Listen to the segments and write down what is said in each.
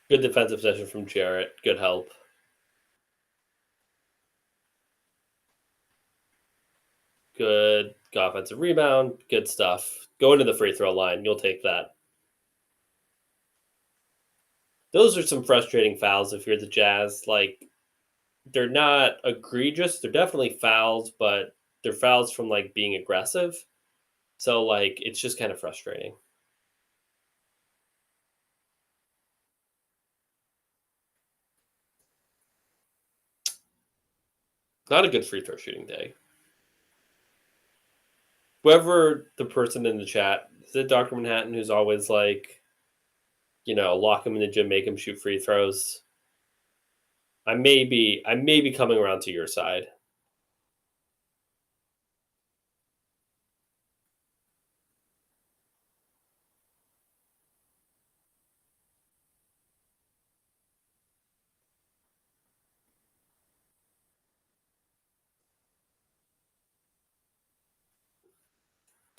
Good defensive possession from Jarrett. Good help. Good offensive rebound. Good stuff. Go into the free throw line. You'll take that. Those are some frustrating fouls if you're the Jazz. Like, they're not egregious. They're definitely fouls, but they're fouls from like being aggressive. So like it's just kind of frustrating. Not a good free throw shooting day. Whoever the person in the chat, is it Dr. Manhattan who's always like, lock him in the gym, make him shoot free throws? I may be coming around to your side.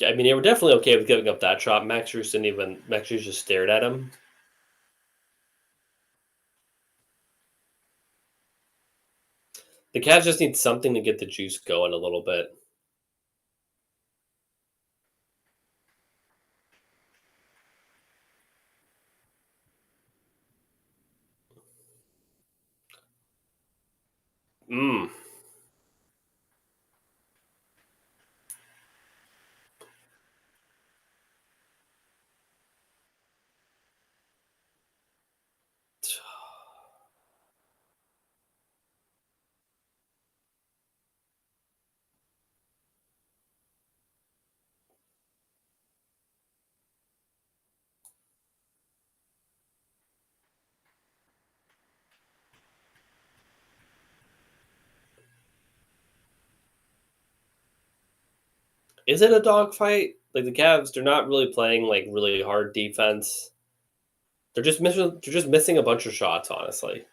I mean, they were definitely okay with giving up that shot. Max Strus just stared at him. The Cavs just need something to get the juice going a little bit. Mmm. Is it a dogfight? Like the Cavs, they're not really playing like really hard defense. They're just missing a bunch of shots, honestly.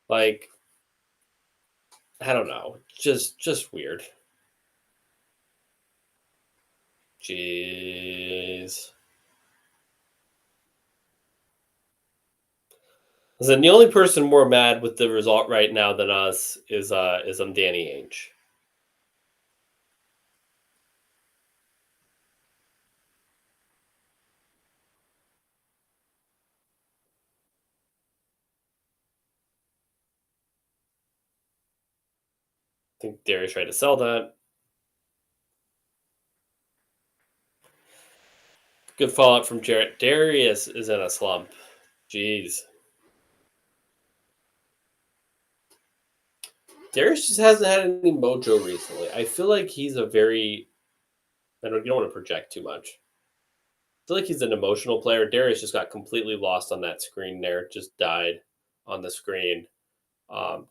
Like, I don't know. Just weird. Jeez. Listen, the only person more mad with the result right now than us is Danny Ainge. I think Darius tried to sell that. Good fallout from Jarrett. Darius is in a slump. Jeez. Darius just hasn't had any mojo recently. I feel like he's a very you don't want to project too much. I feel like he's an emotional player. Darius just got completely lost on that screen there. Just died on the screen.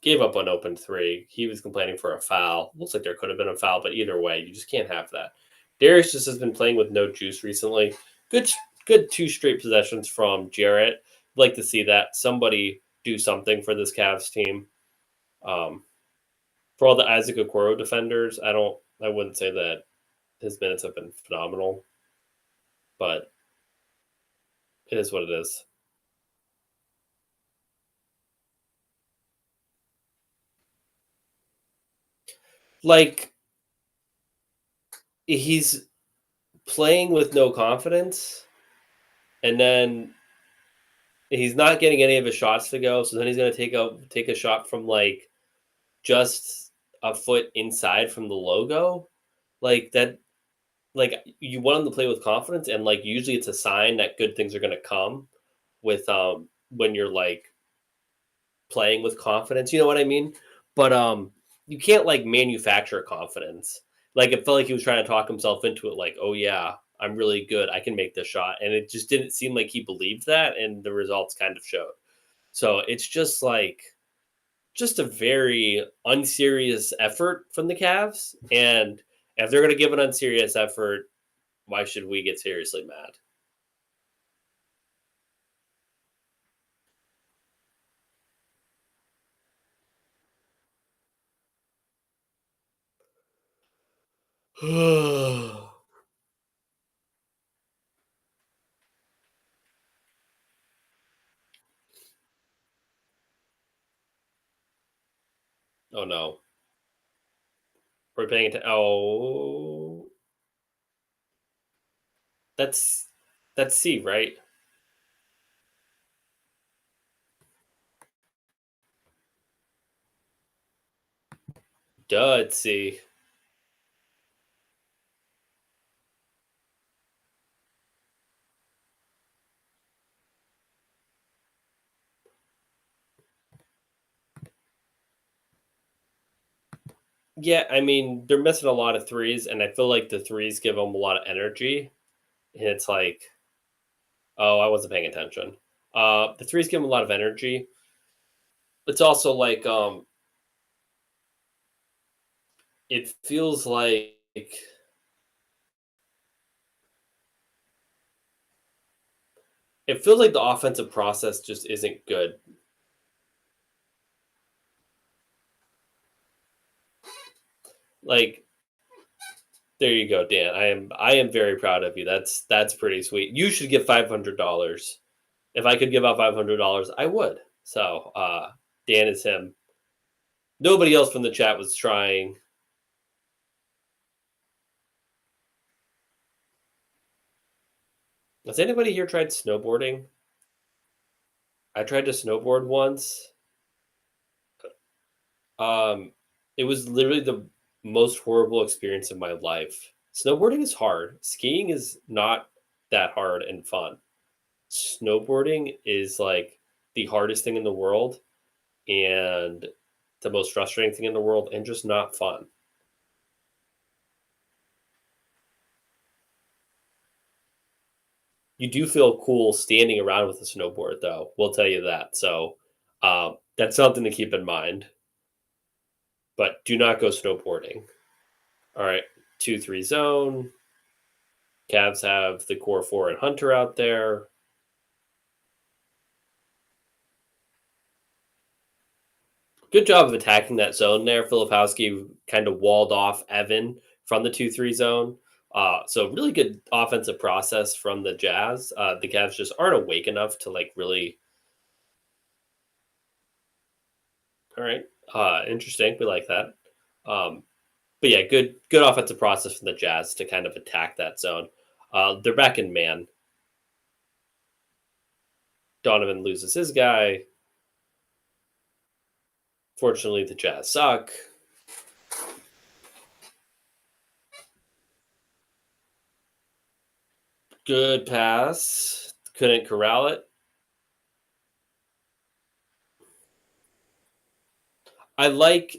Gave up an open three. He was complaining for a foul. Looks like there could have been a foul, but either way, you just can't have that. Darius just has been playing with no juice recently. Good, good two straight possessions from Jarrett. Like to see that somebody do something for this Cavs team. Um, for all the Isaac Okoro defenders, I wouldn't say that his minutes have been phenomenal, but it is what it is. Like he's playing with no confidence, and then he's not getting any of his shots to go. So then he's going to take a shot from like just a foot inside from the logo, like that. Like you want him to play with confidence, and like usually it's a sign that good things are going to come with when you're like playing with confidence. You know what I mean? But you can't like manufacture confidence. Like it felt like he was trying to talk himself into it. Like, oh yeah, I'm really good. I can make this shot, and it just didn't seem like he believed that, and the results kind of showed. So it's just like just a very unserious effort from the Cavs, and if they're going to give an unserious effort, why should we get seriously mad? Oh no. We're paying attention. Oh, that's that's C, right? Duh, it's C. Yeah, I mean they're missing a lot of threes, and I feel like the threes give them a lot of energy. And it's like, oh, I wasn't paying attention. The threes give them a lot of energy. It's also like it feels like the offensive process just isn't good. Like, there you go, Dan. I am very proud of you. That's pretty sweet. You should give $500. If I could give out $500, I would. So Dan is him. Nobody else from the chat was trying. Has anybody here tried snowboarding? I tried to snowboard once. Um, it was literally the most horrible experience of my life. Snowboarding is hard. Skiing is not that hard and fun. Snowboarding is like the hardest thing in the world and the most frustrating thing in the world and just not fun. You do feel cool standing around with a snowboard, though. We'll tell you that. So that's something to keep in mind. But do not go snowboarding. All right, 2-3 zone. Cavs have the core four and Hunter out there. Good job of attacking that zone there. Filipowski kind of walled off Evan from the 2-3 zone. So really good offensive process from the Jazz. The Cavs just aren't awake enough to like really. All right, interesting. We like that. But yeah, good offensive process from the Jazz to kind of attack that zone. They're back in man. Donovan loses his guy. Fortunately, the Jazz suck. Good pass. Couldn't corral it. I like.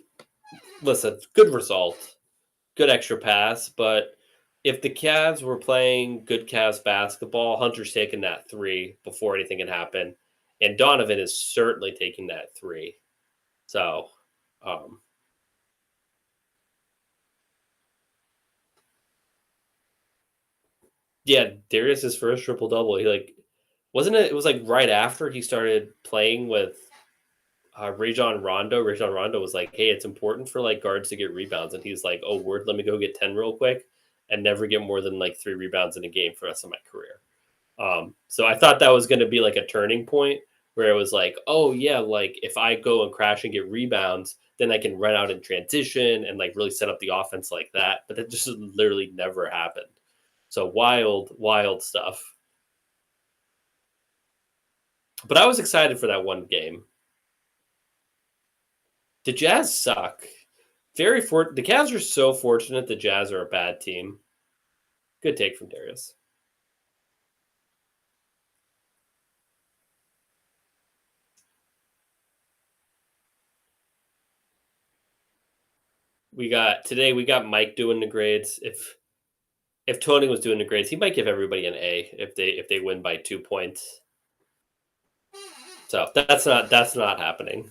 Listen, good result. Good extra pass, but if the Cavs were playing good Cavs basketball, Hunter's taking that three before anything can happen, and Donovan is certainly taking that three. So, um, yeah, Darius' first triple double. He like wasn't it? It was like right after he started playing with Rajon Rondo. Rajon Rondo was like, "Hey, it's important for like guards to get rebounds," and he's like, "Oh, word, let me go get 10 real quick and never get more than like 3 rebounds in a game for the rest of my career." So I thought that was going to be like a turning point where it was like, oh yeah, like if I go and crash and get rebounds, then I can run out in transition and like really set up the offense like that. But that just literally never happened. So wild stuff. But I was excited for that one game. The Jazz suck. The Cavs are so fortunate the Jazz are a bad team. Good take from Darius. We got Mike doing the grades. If Tony was doing the grades, he might give everybody an A if they win by 2 points. So that's not happening.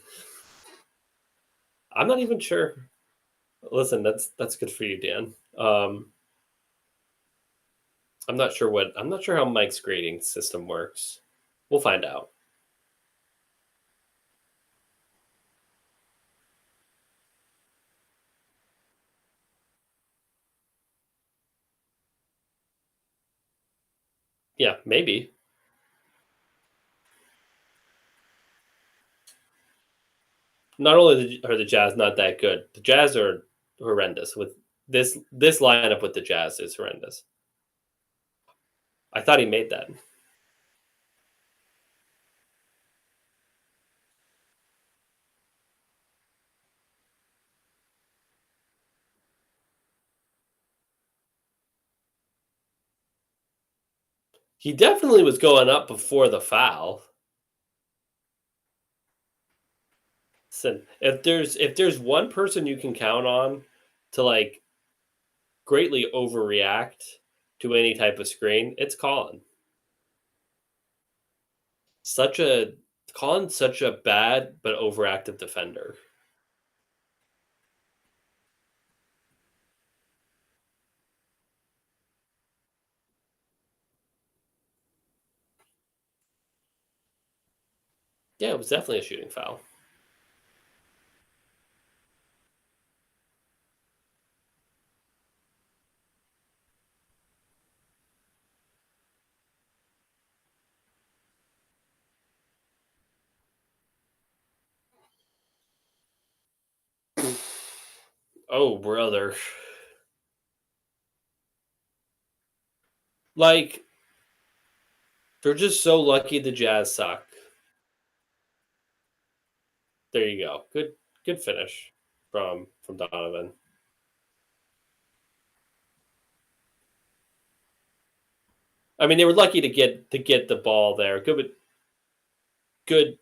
I'm not even sure. Listen, that's good for you, Dan. I'm not sure how Mike's grading system works. We'll find out. Yeah, maybe. not only are the Jazz not that good, the Jazz are horrendous. With this lineup with the Jazz is horrendous. I thought he made that. He definitely was going up before the foul. So if there's one person you can count on to like greatly overreact to any type of screen, it's Colin. Such a Colin's such a bad but overactive defender. Yeah, it was definitely a shooting foul. Oh, brother. Like, they're just so lucky the Jazz suck. There you go. Good finish from Donovan. I mean, they were lucky to get the ball there. Good good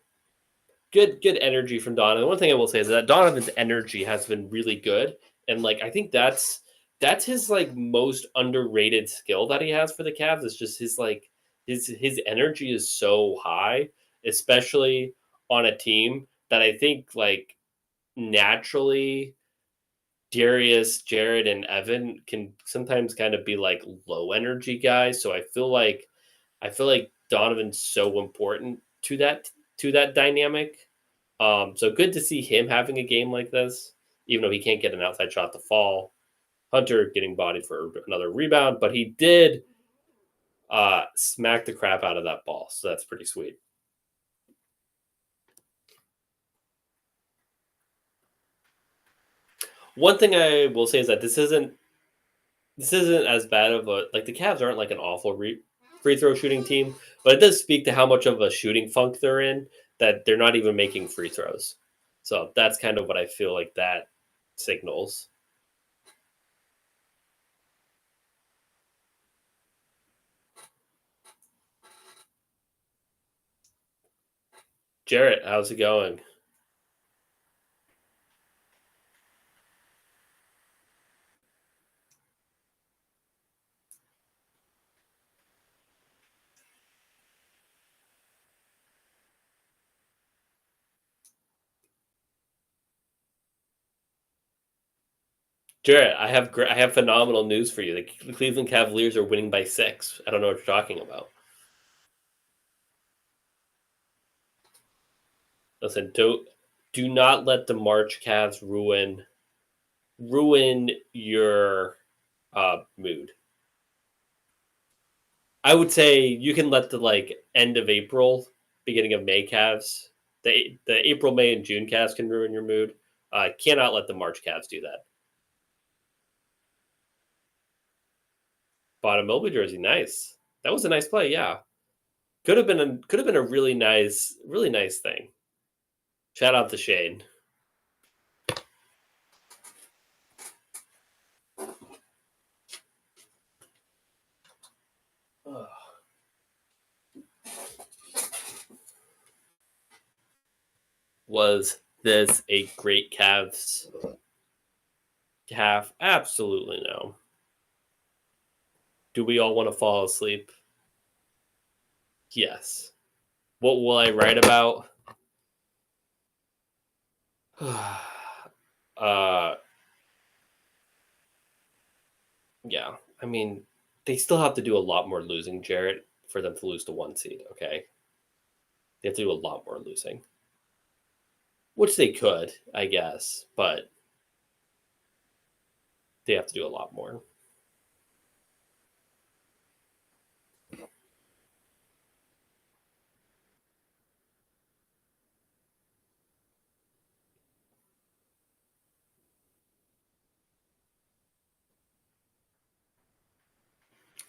energy from Donovan. One thing I will say is that Donovan's energy has been really good, and like I think that's his like most underrated skill that he has for the Cavs. Is just his like his energy is so high, especially on a team that I think like naturally Darius, Jarrett, and Evan can sometimes kind of be like low energy guys. So I feel like Donovan's so important to that dynamic. So good to see him having a game like this, even though he can't get an outside shot to fall. Hunter getting bodied for another rebound, but he did smack the crap out of that ball, so that's pretty sweet. One thing I will say is that this isn't as bad of a like the Cavs aren't like an awful free throw shooting team, but it does speak to how much of a shooting funk they're in that they're not even making free throws. So that's kind of what I feel like that signals. Jarrett, how's it going? Jarrett, I have phenomenal news for you. The Cleveland Cavaliers are winning by 6. I don't know what you're talking about. Listen, do not let the March Cavs ruin your mood. I would say you can let the like end of April, beginning of May Cavs, the April, May, and June Cavs can ruin your mood. Cannot let the March Cavs do that. Bought a Mobley jersey, nice. That was a nice play. Yeah, could have been a really nice thing. Shout out to Shane. Was this a great Cavs calf? Absolutely no. Do we all want to fall asleep? Yes. What will I write about? uh, yeah. I mean, they still have to do a lot more losing, Jarrett, for them to lose to 1 seed. Okay, they have to do a lot more losing, which they could, I guess, but they have to do a lot more.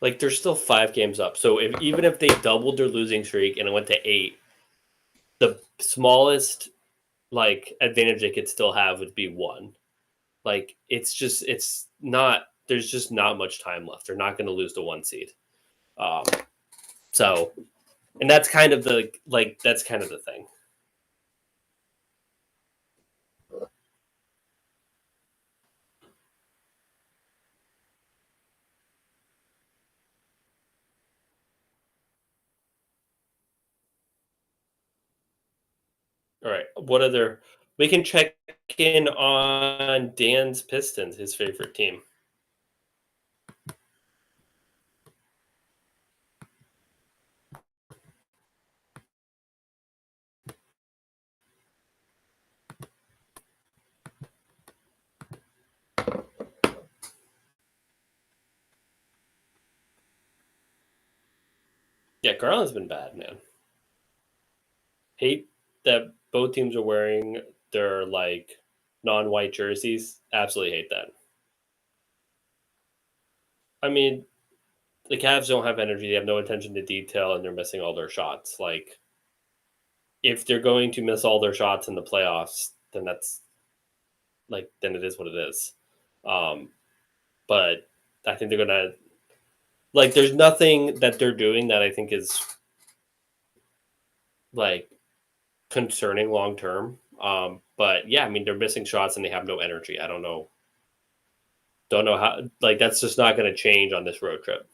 Like they're still 5 games up. So even if they doubled their losing streak and it went to 8, the smallest like advantage they could still have would be 1. Like it's not. There's just not much time left. They're not going to lose the 1 seed. Um, so, and that's kind of the that's kind of the thing. All right. What other? We can check in on Dan's Pistons, his favorite team. Yeah, Garland's been bad, man. Hate that both teams are wearing their like non-white jerseys. Absolutely hate that. I mean, the Cavs don't have energy. They have no attention to detail, and they're missing all their shots. Like, if they're going to miss all their shots in the playoffs, then that's then it is what it is. Um, but I think they're gonna there's nothing that they're doing that I think is like concerning long term. But yeah, I mean they're missing shots and they have no energy. I don't know how that's just not going to change on this road trip.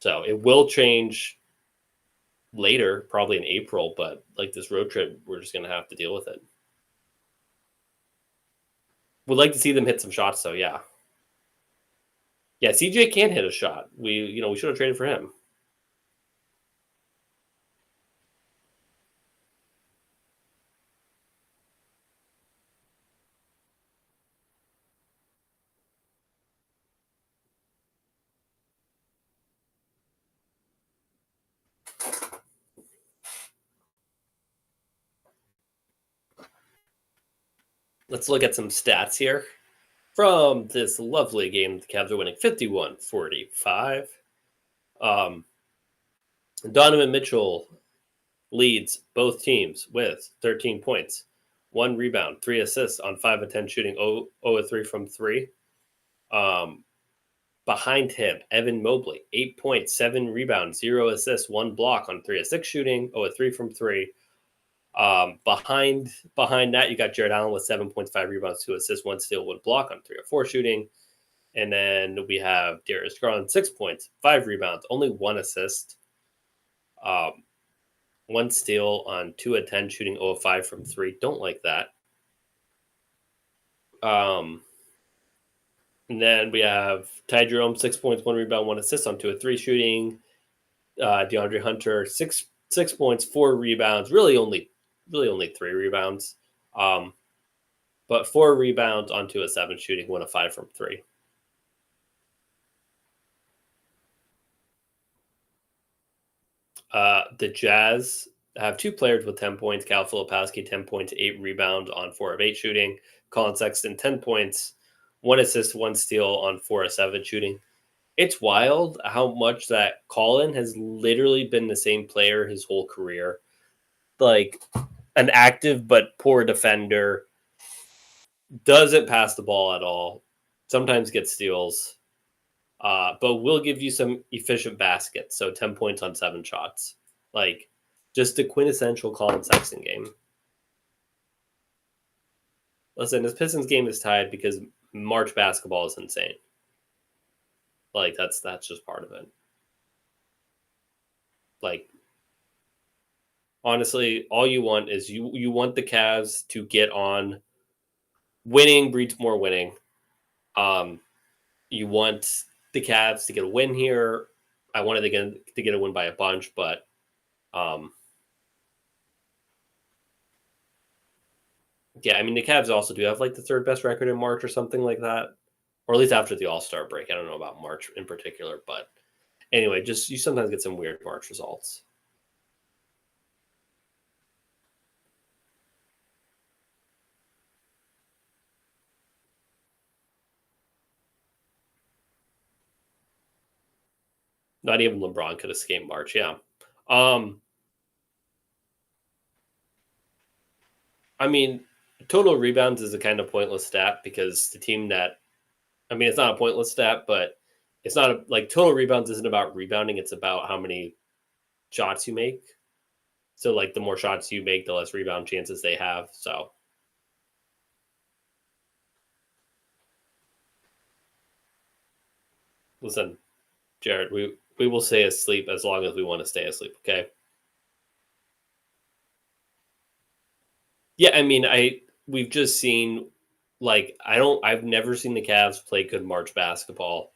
So it will change later, probably in April, but this road trip, we're just going to have to deal with it. Would like to see them hit some shots, though. Yeah, yeah. CJ can hit a shot. We should have traded for him. Let's look at some stats here from this lovely game. The Cavs are winning 51-45. Donovan Mitchell leads both teams with 13 points, 1 rebound, 3 assists on 5 of 10 shooting, 0 of 3 from 3. Behind him, Evan Mobley, 8 points, 7 rebounds, 0 assists, 1 block on 3 of 6 shooting, 0 of 3 from 3. Behind that, you got Jarrett Allen with 7 points, 5 rebounds, 2 assists, 1 steal, 1 block on 3 of 4 shooting. And then we have Darius Garland, 6 points, 5 rebounds, only 1 assist. 1 steal on 2 of 10 shooting, 0 of 5 from 3. Don't like that. And then we have Ty Jerome, 6 points, 1 rebound, 1 assist on 2 of 3 shooting. DeAndre Hunter, six points, 4 rebounds. Really only 3 rebounds. But 4 rebounds on 2 of 7 shooting, 1 of 5 from 3. The Jazz have 2 players with 10 points. Cal Filipowski, 10 points, 8 rebounds on 4 of 8 shooting. Colin Sexton, 10 points, 1 assist, 1 steal on 4 of 7 shooting. It's wild how much that Colin has literally been the same player his whole career. Like an active but poor defender, doesn't pass the ball at all, sometimes gets steals, but will give you some efficient baskets. So 10 points on 7 shots. Like just the quintessential Colin Sexton game. Listen, this Pistons game is tied because March basketball is insane. Like that's just part of it. Like honestly, all you want is you want the Cavs to get on. Winning breeds more winning. You want the Cavs to get a win here. I wanted to get a win by a bunch, but yeah, I mean the Cavs also do have the 3rd best record in March or something like that, or at least after the All-Star break. I don't know about March in particular, but anyway, just you sometimes get some weird March results. Not even LeBron could escape March. Yeah. Um, I mean, total rebounds is a kind of pointless stat because the team that, I mean, it's not a pointless stat, but it's not like total rebounds isn't about rebounding. It's about how many shots you make. So like the more shots you make, the less rebound chances they have. So listen, Jarrett, we will stay asleep as long as we want to stay asleep. Okay. Yeah, I mean, we've just seen like I've never seen the Cavs play good March basketball.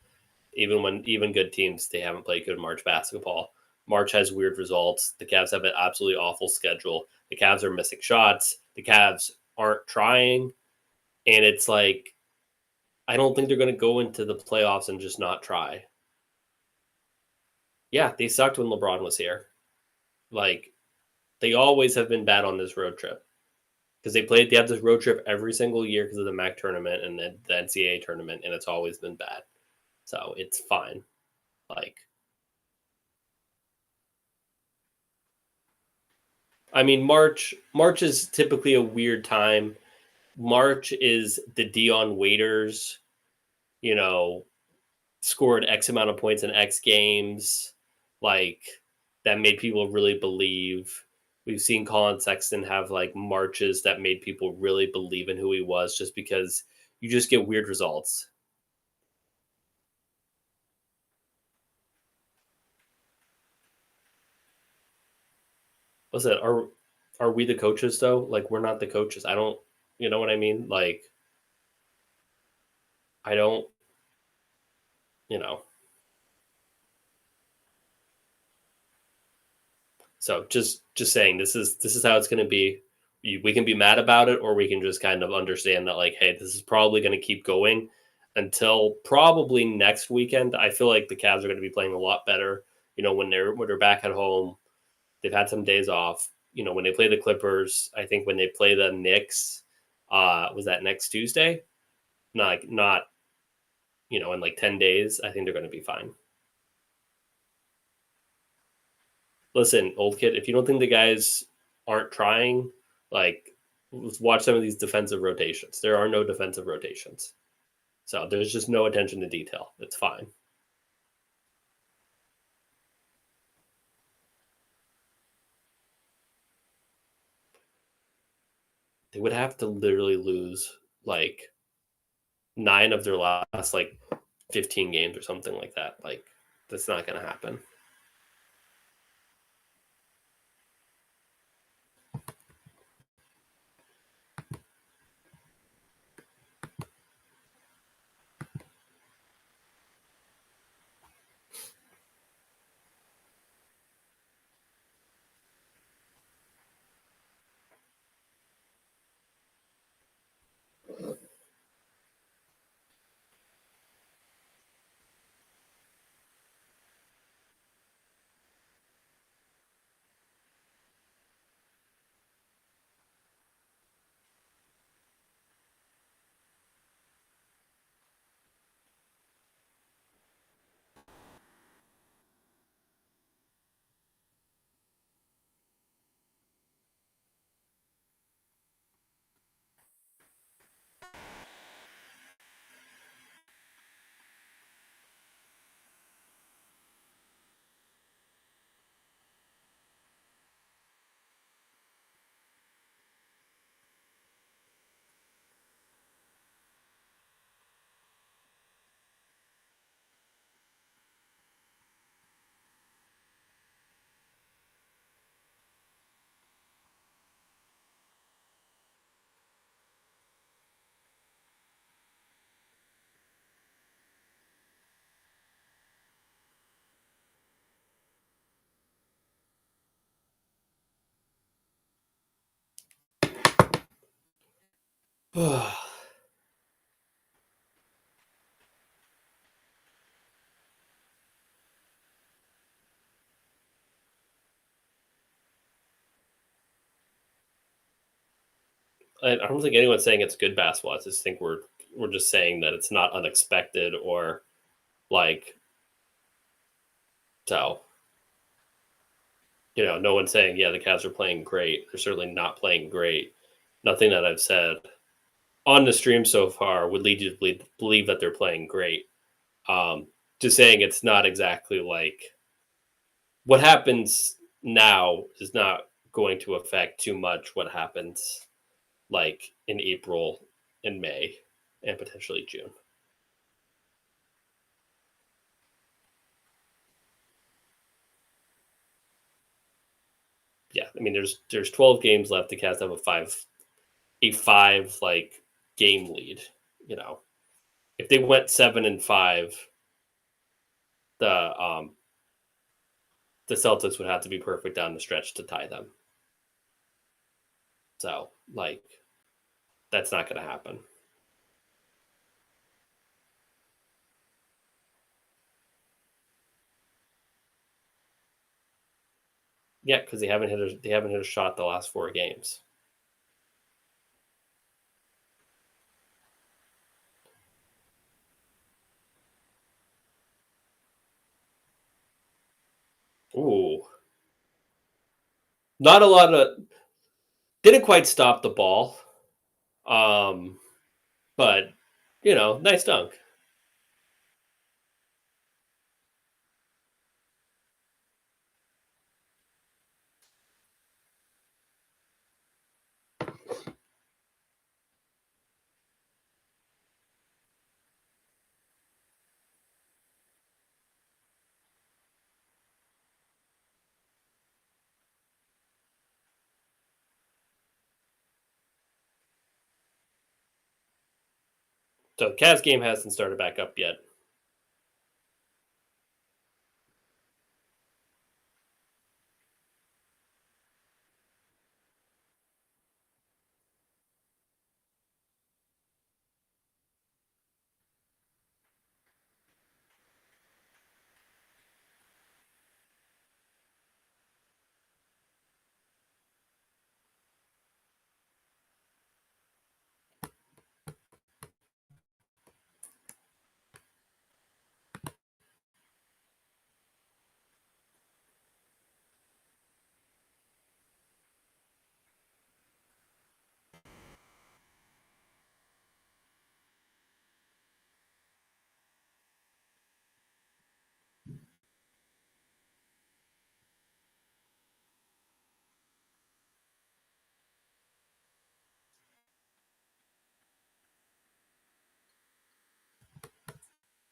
Even good teams, they haven't played good March basketball. March has weird results. The Cavs have an absolutely awful schedule. The Cavs are missing shots. The Cavs aren't trying, and it's like I don't think they're going to go into the playoffs and just not try. Yeah, they sucked when LeBron was here. Like they always have been bad on this road trip because they have this road trip every single year because of the MAC tournament and the NCAA tournament, and it's always been bad. So it's fine. Like, I mean, March is typically a weird time. March is the Dion Waiters, you know, scored X amount of points in X games, like that made people really believe. We've seen Colin Sexton have like marches that made people really believe in who he was just because you just get weird results. Listen, are we the coaches though? Like we're not the coaches. I don't you know what I mean? Like I don't, you know. So just saying this is how it's going to be. We can be mad about it, or we can just kind of understand that like, hey, this is probably going to keep going until probably next weekend. I feel like the Cavs are going to be playing a lot better. You know, when they're back at home, they've had some days off. You know, when they play the Clippers, I think when they play the Knicks, was that next Tuesday? Not in like 10 days. I think they're going to be fine. Listen, old kid, if you don't think the guys aren't trying, like let's watch some of these defensive rotations. There are no defensive rotations. So there's just no attention to detail. It's fine. They would have to literally lose like 9 of their last like 15 games or something like that. Like that's not going to happen. I don't think anyone's saying it's good basketball. I just think we're just saying that it's not unexpected or like So, no one's saying, yeah, the Cavs are playing great. They're certainly not playing great. Nothing that I've said on the stream so far would lead you to believe that they're playing great. Just saying it's not exactly like what happens now is not going to affect too much what happens like in April and May and potentially June. Yeah, I mean there's 12 games left. The Cavs have a five like game lead. If they went 7-5, the the Celtics would have to be perfect down the stretch to tie them. So like that's not going to happen. Yeah, because they haven't hit a shot the last 4 games. Ooh, not a lot of didn't quite stop the ball, um, but nice dunk. So Cavs game hasn't started back up yet.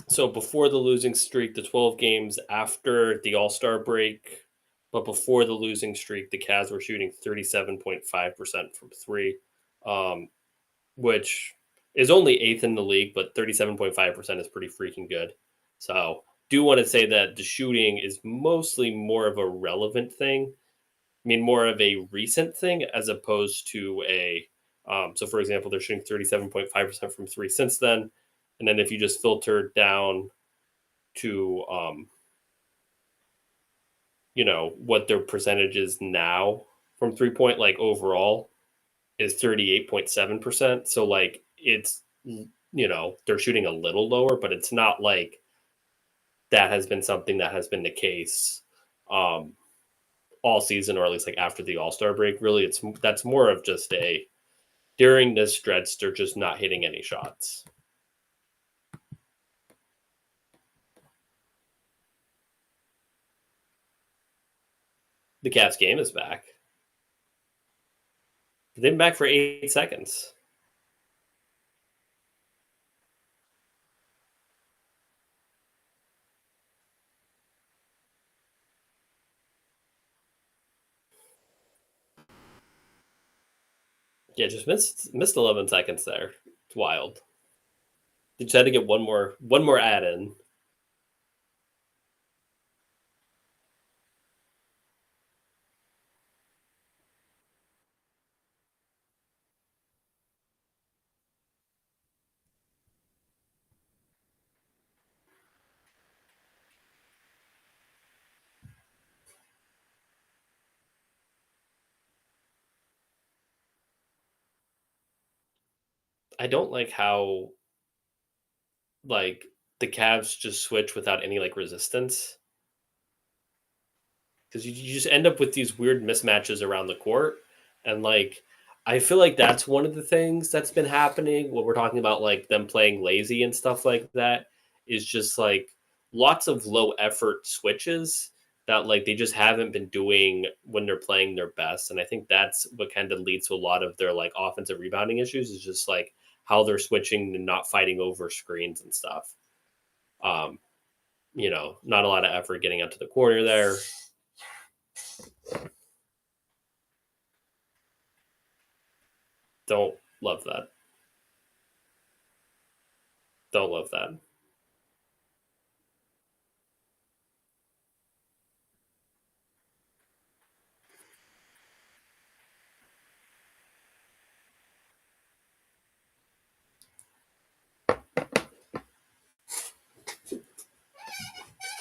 So before the losing streak, the 12 games after the All-Star break, but before the losing streak, the Cavs were shooting 37.5% from three, um, which is only eighth in the league, but 37.5% is pretty freaking good. So do want to say that the shooting is mostly more of a relevant thing. I mean, more of a recent thing as opposed to a. So, for example, they're shooting 37.5% from three since then. And then if you just filter down to what their percentage is now from 3 point, like overall is 38.7%. So like it's they're shooting a little lower, but it's not like that has been something that has been the case um all season, or at least like after the All-Star break. Really, that's more of just a during this stretch they're just not hitting any shots. The Cavs game is back. They've been back for 8 seconds. Yeah, just missed 11 seconds there. It's wild. They just had to get one more add in. I don't like how like the Cavs just switch without any like resistance. because you just end up with these weird mismatches around the court, and like I feel like that's one of the things that's been happening when we're talking about like them playing lazy and stuff like that, is just like lots of low effort switches that like they just haven't been doing when they're playing their best. And I think that's what kind of leads to a lot of their like offensive rebounding issues, is just like how they're switching and not fighting over screens and stuff. Um, not a lot of effort getting up to the corner there. Don't love that. Don't love that.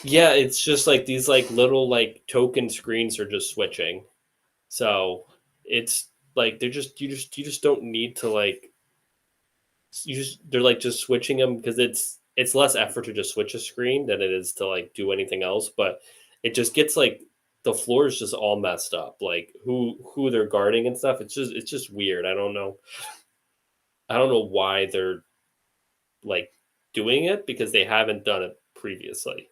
Yeah, it's just like these like little like token screens are just switching. So it's like you just don't need to like they're like just switching them because it's less effort to just switch a screen than it is to like do anything else. But it just gets like the floor is just all messed up. Like who they're guarding and stuff. It's just weird. I don't know why they're like doing it because they haven't done it previously.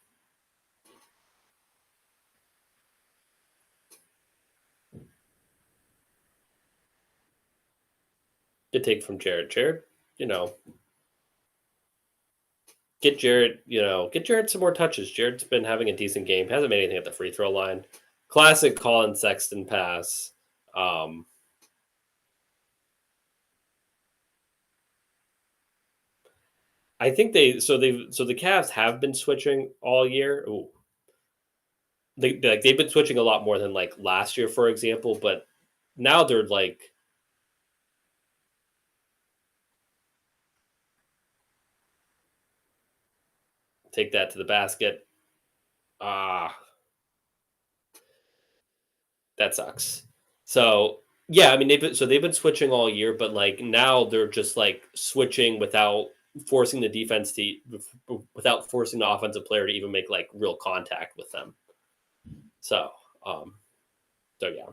To take from Jarrett. Jarrett, you know, get Jarrett some more touches. Jarrett's been having a decent game. Hasn't made anything at the free throw line. Classic Colin Sexton pass. Um, I think the Cavs have been switching all year. Ooh, they've been switching a lot more than like last year, for example. But now they're like take that to the basket. Ah, that sucks. So yeah, I mean they've been switching all year, but like now they're just like switching forcing the defense to without forcing the offensive player to even make like real contact with them. So um so yeah.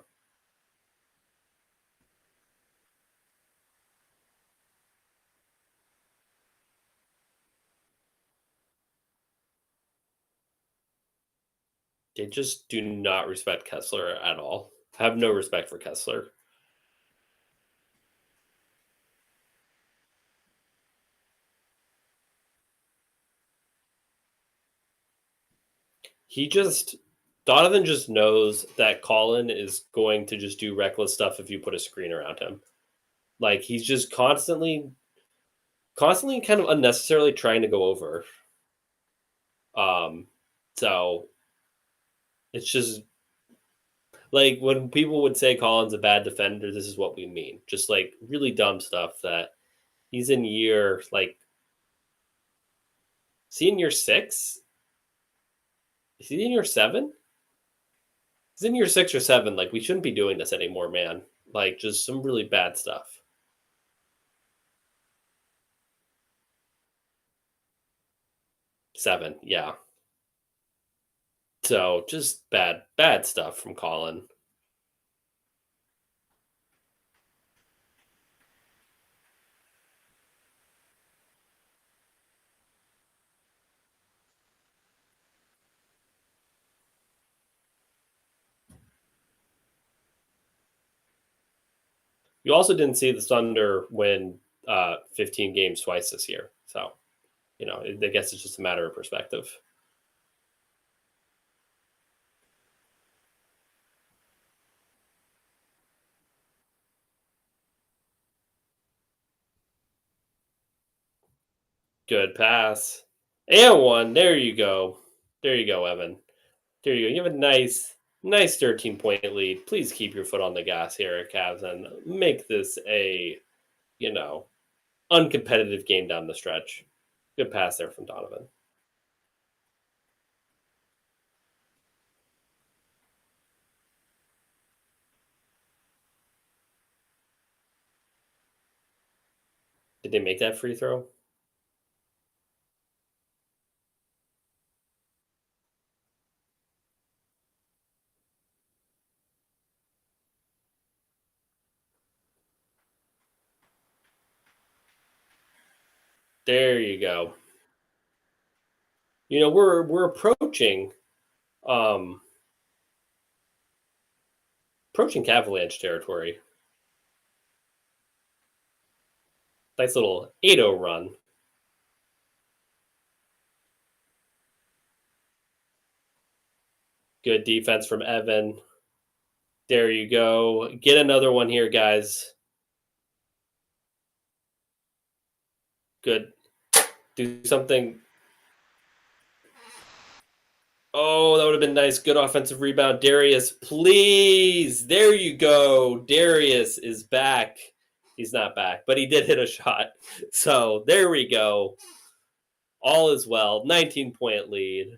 They just do not respect Kessler at all. Have no respect for Kessler. He just Donovan just knows that Colin is going to just do reckless stuff if you put a screen around him. Like he's just constantly kind of unnecessarily trying to go over. Um so it's just like when people would say Colin's a bad defender, this is what we mean. Just like really dumb stuff that he's in year like is he in year six? Is he in year seven? He's in year 6 or 7. Like we shouldn't be doing this anymore, man. Like just some really bad stuff. 7, yeah. So just bad stuff from Colin. You also didn't see the Thunder win 15 games twice this year. So, I guess it's just a matter of perspective. Good pass. And one. There you go. There you go, Evan. There you go. You have a nice 13-point lead. Please keep your foot on the gas here at Cavs and make this a, you know, uncompetitive game down the stretch. Good pass there from Donovan. Did they make that free throw? There you go. We're um approaching Cavaliers territory. Nice little 8-0 run. Good defense from Evan. There you go. Get another one here, guys. Good. Do something. Oh, that would have been nice. Good offensive rebound. Darius, please. There you go. Darius is back. He's not back, but he did hit a shot. So there we go. All is well. 19-point lead.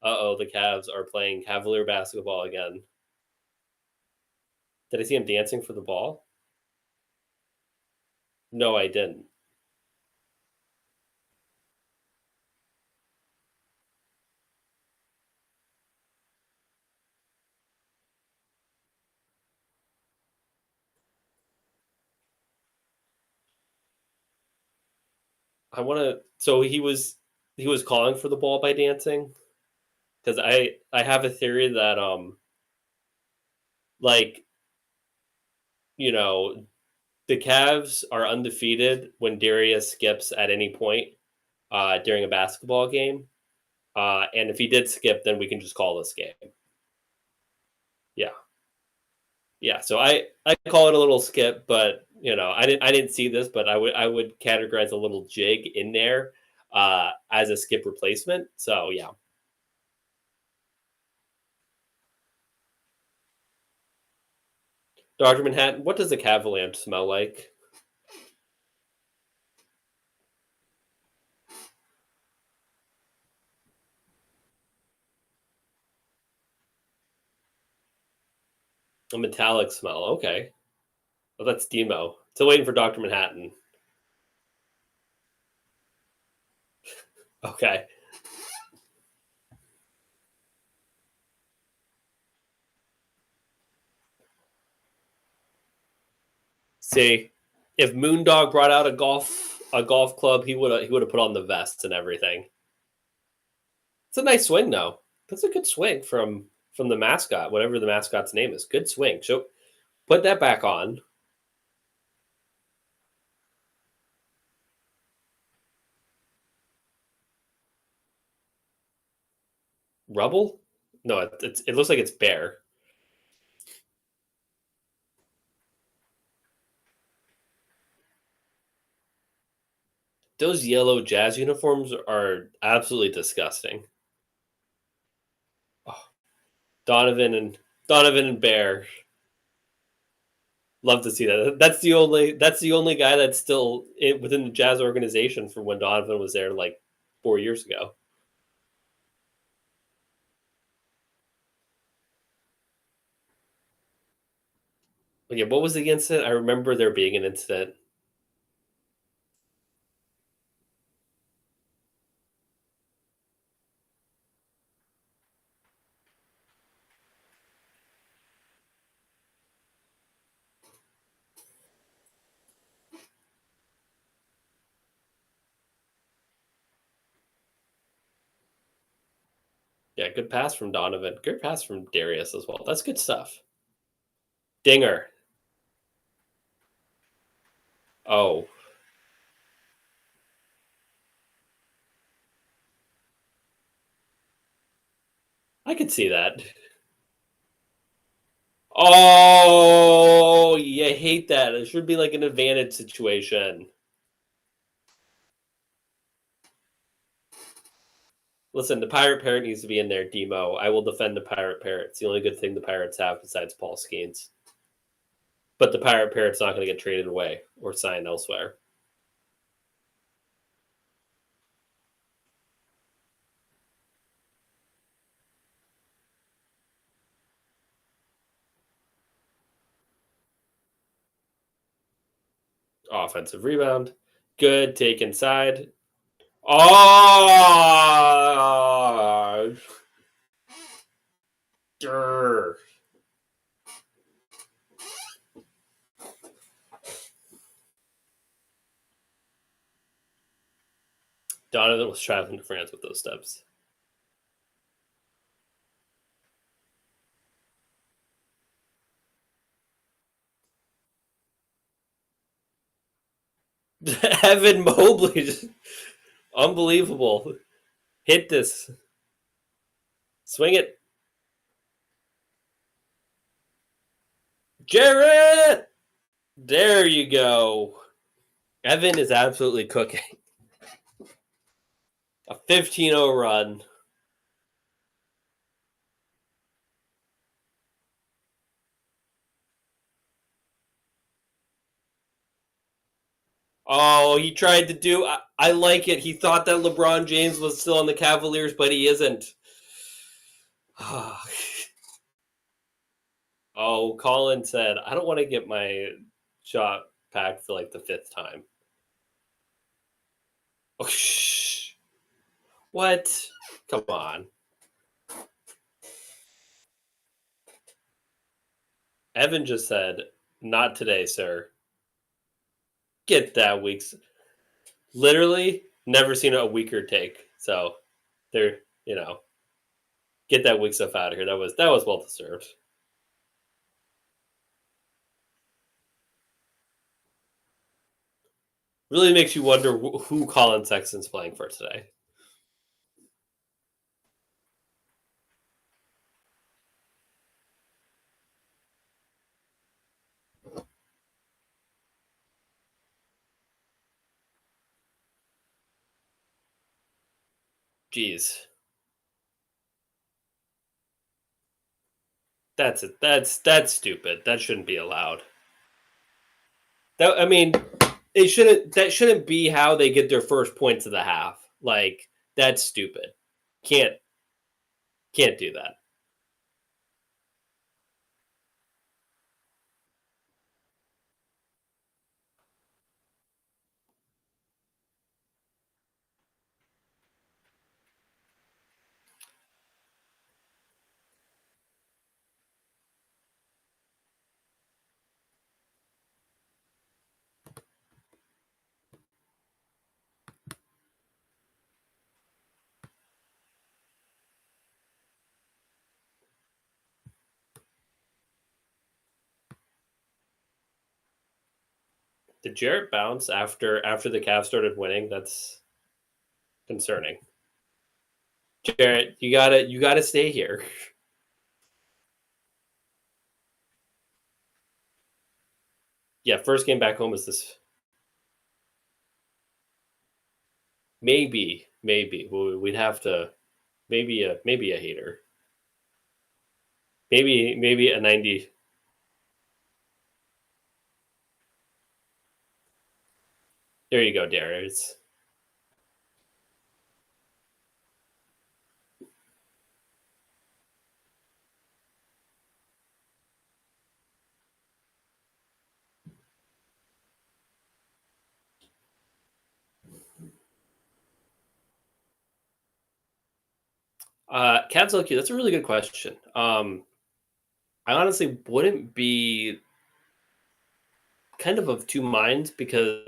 The Cavs are playing Cavalier basketball again. Did I see him dancing for the ball? No, I didn't. I want to. So he was calling for the ball by dancing, because I have a theory that like you know the Cavs are undefeated when Darius skips at any point during a basketball game, and if he did skip, then we can just call this game. Yeah, yeah. So I call it a little skip, but I didn't see this, but I would categorize a little jig in there as a skip replacement. So yeah. Dr. Manhattan, what does a Cavalier smell like? A metallic smell. Okay. Well, that's Demo. Still waiting for Dr. Manhattan. Okay. See, if Moondog brought out a golf club, he would have put on the vest and everything. It's a nice swing, though. That's a good swing from the mascot, whatever the mascot's name is. Good swing. So put that back on. Rubble? No, it looks like it's bare. Those yellow Jazz uniforms are absolutely disgusting. Oh, Donovan and Bear. Love to see that. That's the only guy that's still within the Jazz organization from when Donovan was there like 4 years ago. But yeah, what was the incident? I remember there being an incident. Yeah, good pass from Donovan. Good pass from Darius as well. That's good stuff. Dinger. Oh, I could see that. Oh, you hate that. It should be like an advantage situation. Listen, the Pirate Parrot needs to be in there, Demo. I will defend the Pirate Parrot. It's the only good thing the Pirates have besides Paul Skeens. But the Pirate Parrot's not going to get traded away or signed elsewhere. Offensive rebound. Good. Take inside. Oh! Durr. Donovan was traveling to France with those steps. Evan Mobley, just unbelievable. Hit this. Swing it. Jarrett! There you go. Evan is absolutely cooking. A 15-0 run. Oh, he tried to do. I like it. He thought that LeBron James was still on the Cavaliers, but he isn't. Oh, Colin said, I don't want to get my shot packed for like the 5th time. Oh, shh. What? Come on. Evan just said, not today, sir. Get that week's. Literally, never seen a weaker take. So, there, get that weak stuff out of here. That was well deserved. Really makes you wonder who Colin Sexton's playing for today. Jeez. That's it. That's stupid. That shouldn't be allowed. That shouldn't be how they get their first points of the half. Like, that's stupid. Can't do that. Did Jarrett bounce after the Cavs started winning? That's concerning. Jarrett, you gotta stay here. Yeah, first game back home is this. Maybe we'd have to. Maybe a hater. Maybe a 90. There you go, Darius. Cavs LQ, that's a really good question. I honestly wouldn't be kind of two minds because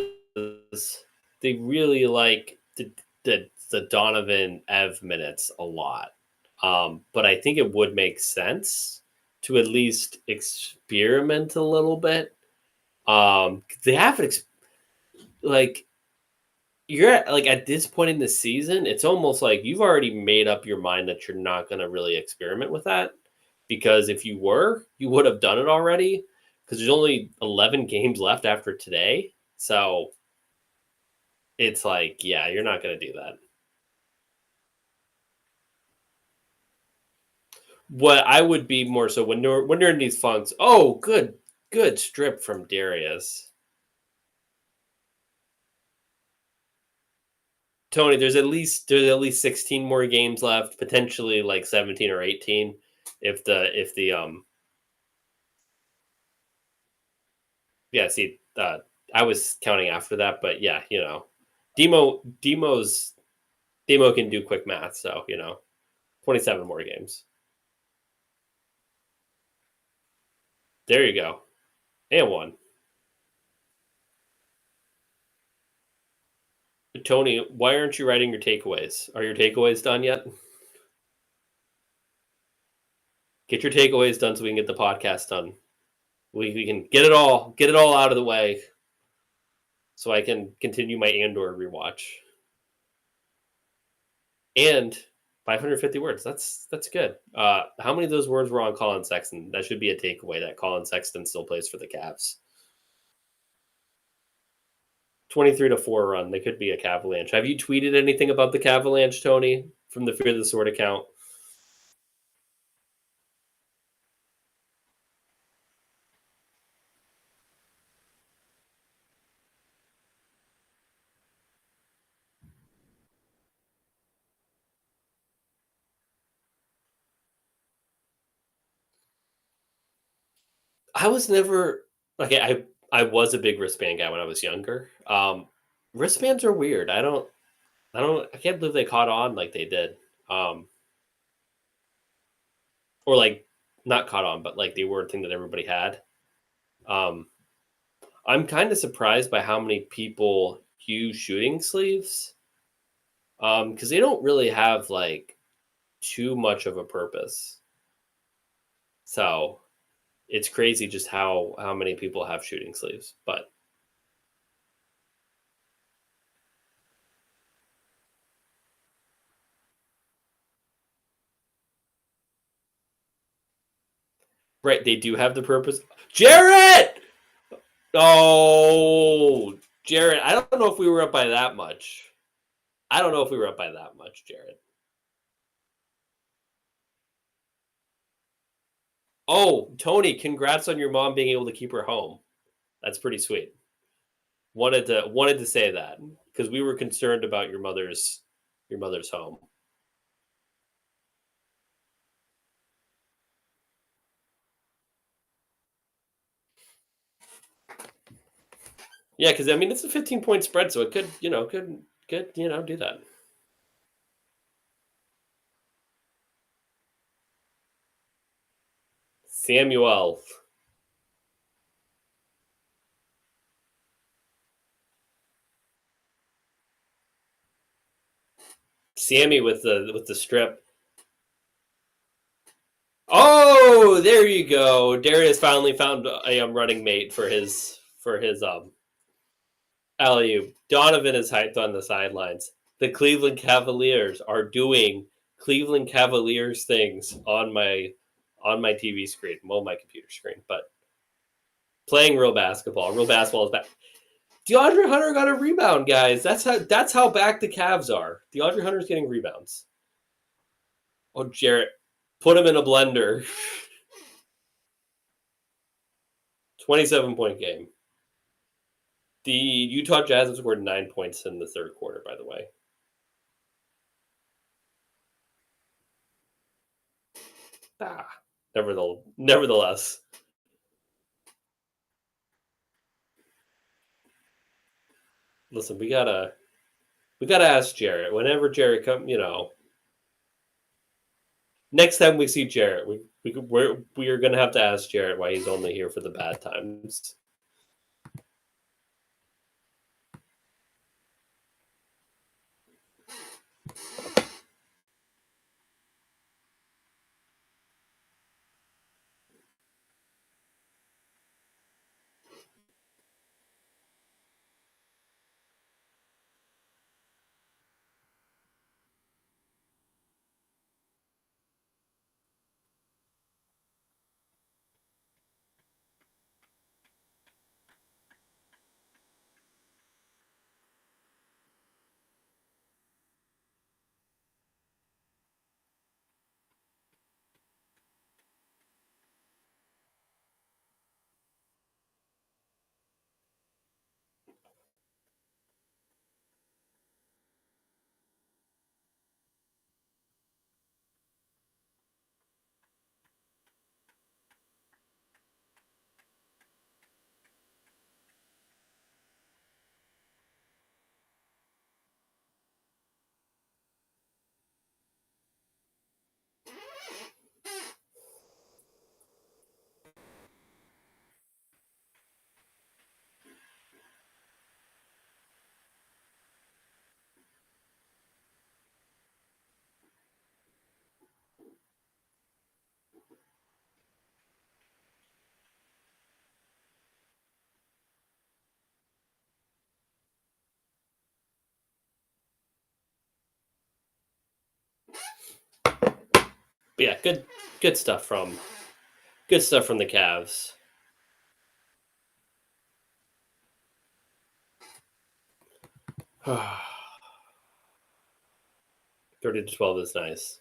they really like the Donovan Ev minutes a lot. But I think it would make sense to at least experiment a little bit. They have like you're at this point in the season, it's almost like you've already made up your mind that you're not going to really experiment with that. Because if you were, you would have done it already. Because there's only 11 games left after today. So it's like, yeah, you're not going to do that. What I would be more so when they're in these funks. Oh, good strip from Darius. Tony, there's at least 16 more games left, potentially like 17 or 18 if the yeah, see I was counting after that, but yeah, Demo can do quick math, so 27 more games. There you go. And one. Tony, why aren't you writing your takeaways? Are your takeaways done yet? Get your takeaways done so we can get the podcast done. We can get it all out of the way, so I can continue my Andor rewatch. And 550 words. That's good. How many of those words were on Colin Sexton? That should be a takeaway that Colin Sexton still plays for the Cavs. 23-4 run. They could be a Cavalanche. Have you tweeted anything about the Cavalanche, Tony, from the Fear the Sword account? I was never okay. I was a big wristband guy when I was younger. Wristbands are weird. I can't believe they caught on like they did. Or like not caught on, but like they were a thing that everybody had. Um, I'm kind of surprised by how many people use shooting sleeves. Because they don't really have like too much of a purpose. So it's crazy just how many people have shooting sleeves. But right, they do have the purpose. Jarrett! Oh, Jarrett, I don't know if we were up by that much. I don't know if we were up by that much, Jarrett. Oh, Tony, congrats on your mom being able to keep her home. That's pretty sweet. Wanted to say that because we were concerned about your mother's home. Yeah, because I mean it's a 15-point spread, so it could do that. Samuel, Sammy with the strip. Oh, there you go. Darius finally found a running mate for his alley. Donovan is hyped on the sidelines. The Cleveland Cavaliers are doing Cleveland Cavaliers things on my TV screen, well, my computer screen, but playing real basketball. Real basketball is back. DeAndre Hunter got a rebound, guys. That's how back the Cavs are. DeAndre Hunter's getting rebounds. Oh, Jarrett, put him in a blender. 27-point game. The Utah Jazz have scored 9 points in the third quarter, by the way. Nevertheless. Listen, we gotta ask Jarrett. Whenever Jarrett come. Next time we see Jarrett, we are gonna have to ask Jarrett why he's only here for the bad times. But yeah, good stuff from the Cavs. 30-12 is nice.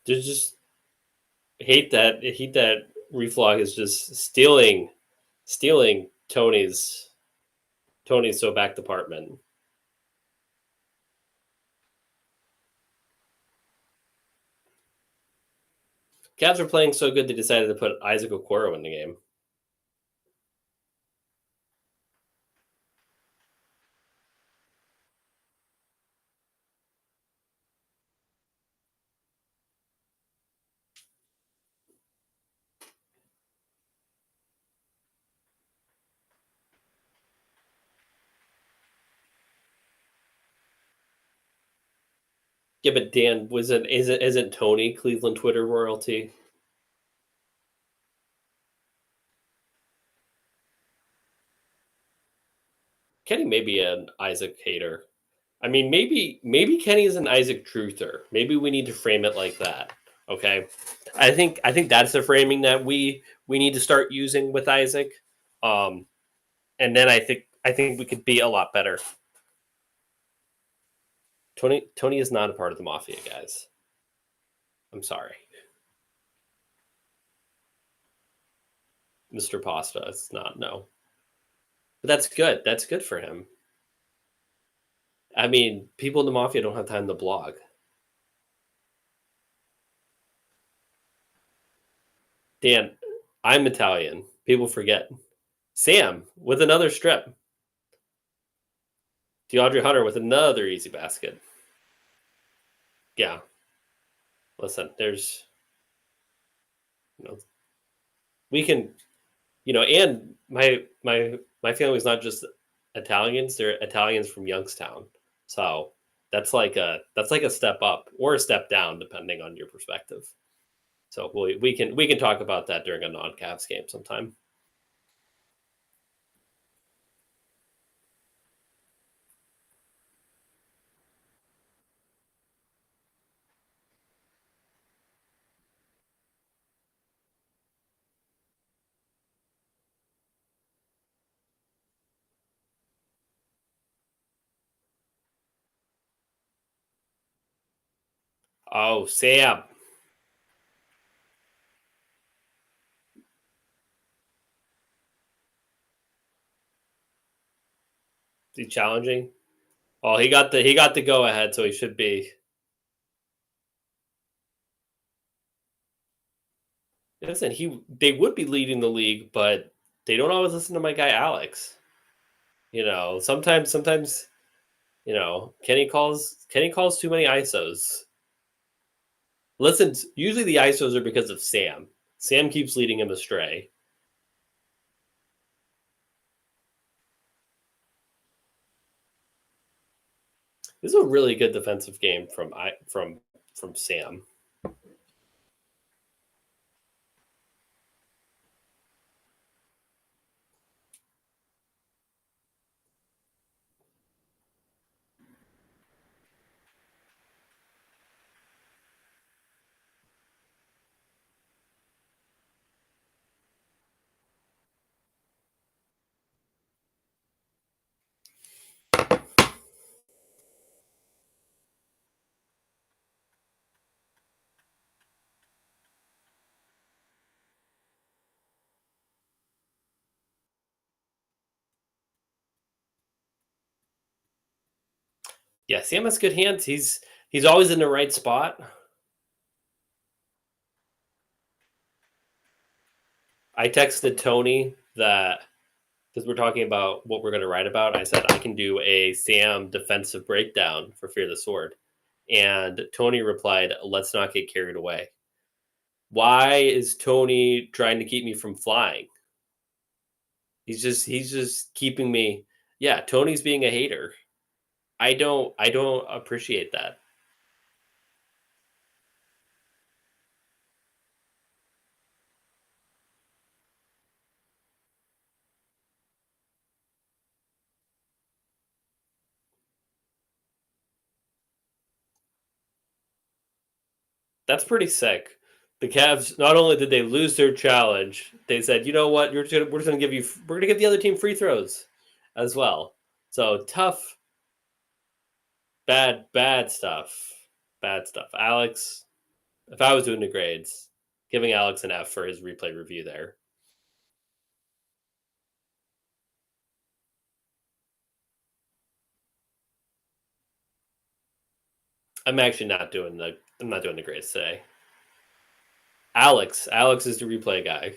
Just hate that Reflog is just stealing Tony's so back department. Cavs are playing so good they decided to put Isaac Okoro in the game. Yeah, but Dan, isn't Tony Cleveland Twitter royalty? Kenny may be an Isaac hater. I mean, maybe Kenny is an Isaac truther. Maybe we need to frame it like that. Okay, I think that's the framing that we need to start using with Isaac. Um, and then I think we could be a lot better. Tony is not a part of the mafia, guys. I'm sorry, Mr. Pasta. It's not, no, but that's good. That's good for him. I mean, people in the mafia don't have time to blog. Dan, I'm Italian. People forget. Sam with another strip. DeAndre Hunter with another easy basket. Yeah. Listen, there's, you know, we can, and my family's not just Italians; they're Italians from Youngstown. So that's like a step up or a step down, depending on your perspective. So we can talk about that during a non-Cavs game sometime. Oh, Sam, is he challenging? Oh, he got the go ahead, so he should be. Listen, they would be leading the league, but they don't always listen to my guy Alex. Sometimes Kenny calls too many ISOs. Listen, usually the ISOs are because of Sam. Sam keeps leading him astray. This is a really good defensive game from Sam. Yeah, Sam has good hands. He's always in the right spot. I texted Tony that because we're talking about what we're going to write about. I said I can do a Sam defensive breakdown for Fear the Sword, and Tony replied, "Let's not get carried away." Why is Tony trying to keep me from flying? He's just keeping me. Yeah, Tony's being a hater. I don't appreciate that. That's pretty sick. The Cavs not only did they lose their challenge, they said, "You know what? We're just gonna give you we're gonna give the other team free throws as well." So tough, bad stuff, bad stuff. Alex, if I was doing the grades, giving Alex an F for his replay review there. I'm actually not doing the I'm not doing the grades today. Alex is the replay guy.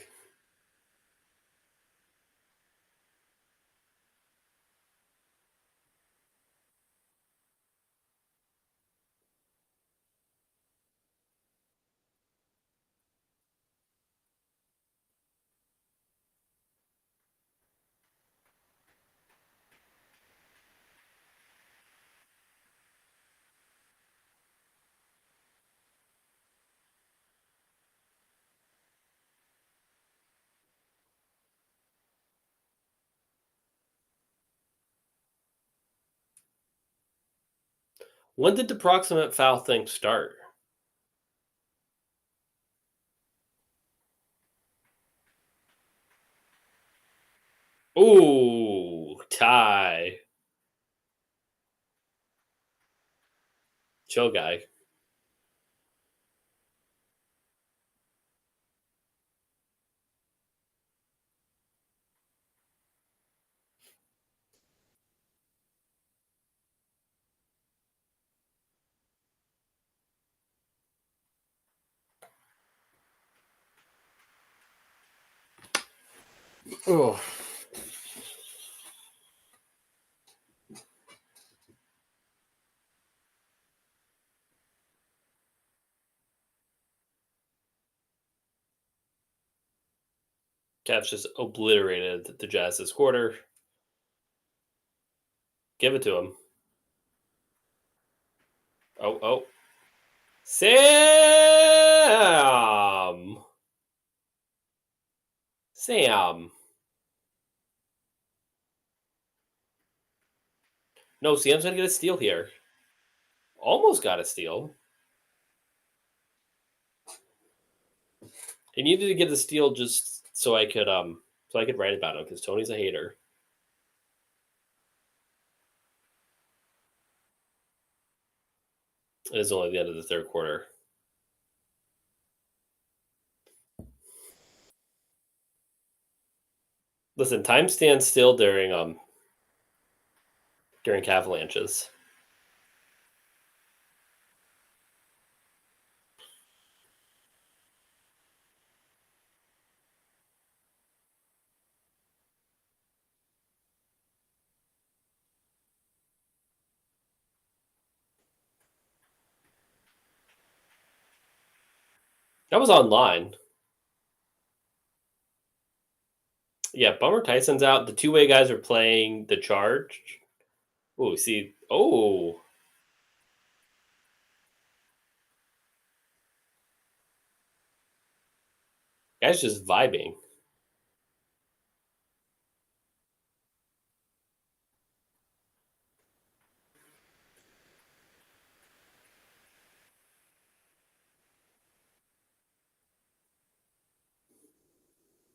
When did the proximate foul thing start? Ooh, tie. Chill guy. Oh. Cavs just obliterated the Jazz this quarter. Give it to him. Oh. Sam! Sam. No, Sam's going to get a steal here. Almost got a steal. He needed to get the steal just so I could write about him because Tony's a hater. It is only the end of the third quarter. Listen, time stands still during Cavalanches. That was online. Yeah, Bummer Tyson's out. The two-way guys are playing the charge. Oh, see. Oh. Guys just vibing.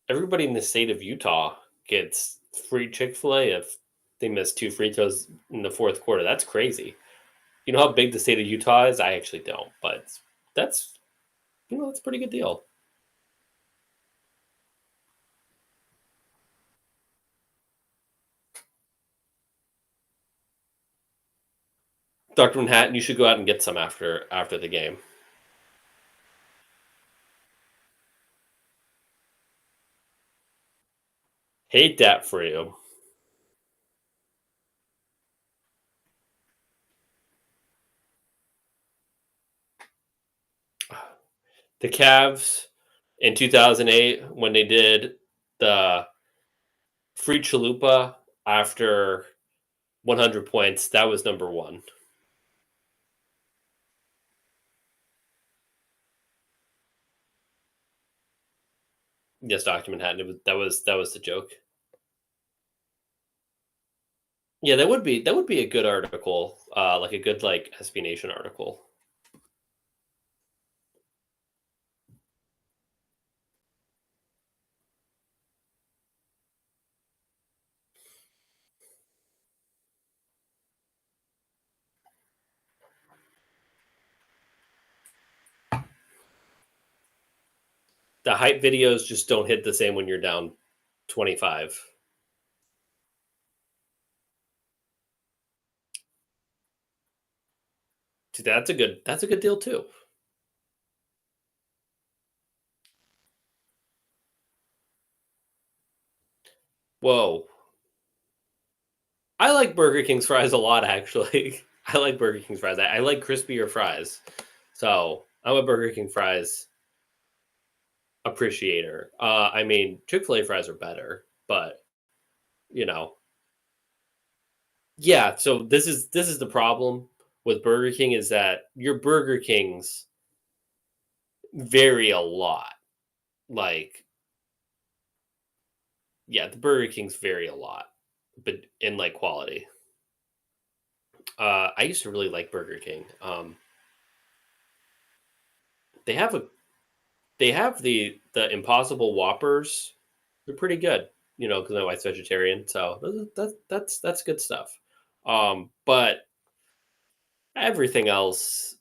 Everybody in the state of Utah gets free Chick-fil-A if they miss two free throws in the fourth quarter. That's crazy. You know how big the state of Utah is? I actually don't, but that's that's a pretty good deal. Dr. Manhattan, you should go out and get some after the game. Hate that for you. The Cavs in 2008 when they did the free chalupa after 100 points, that was number one. Yes, Dr. Manhattan. That was the joke. Yeah, that would be a good article, like a good like SB Nation article. The hype videos just don't hit the same when you're down 25. See, that's a good deal too. Whoa. I like Burger King's fries a lot, actually. I like Burger King's fries. I like crispier fries. So I'm a Burger King fries appreciator. I mean, Chick-fil-A fries are better, but you know, yeah. So this is the problem with Burger King is that your Burger Kings vary a lot. Like, yeah, the Burger Kings vary a lot, but in like quality. I used to really like Burger King. They have a they have the Impossible Whoppers. They're pretty good, because my wife's vegetarian, so that's good stuff. But everything else,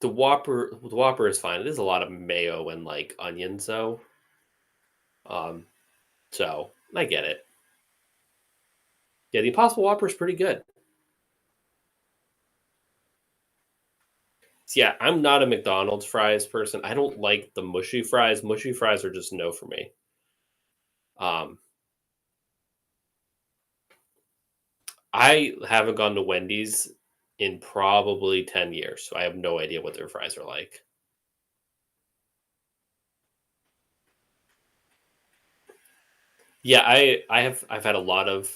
the Whopper is fine. It is a lot of mayo and like onions, though. Um, so I get it. Yeah, the Impossible Whopper is pretty good. So, yeah, I'm not a McDonald's fries person. I don't like the mushy fries. Mushy fries are just no for me. Um, I haven't gone to Wendy's in probably 10 years, so I have no idea what their fries are like. Yeah, I've had a lot of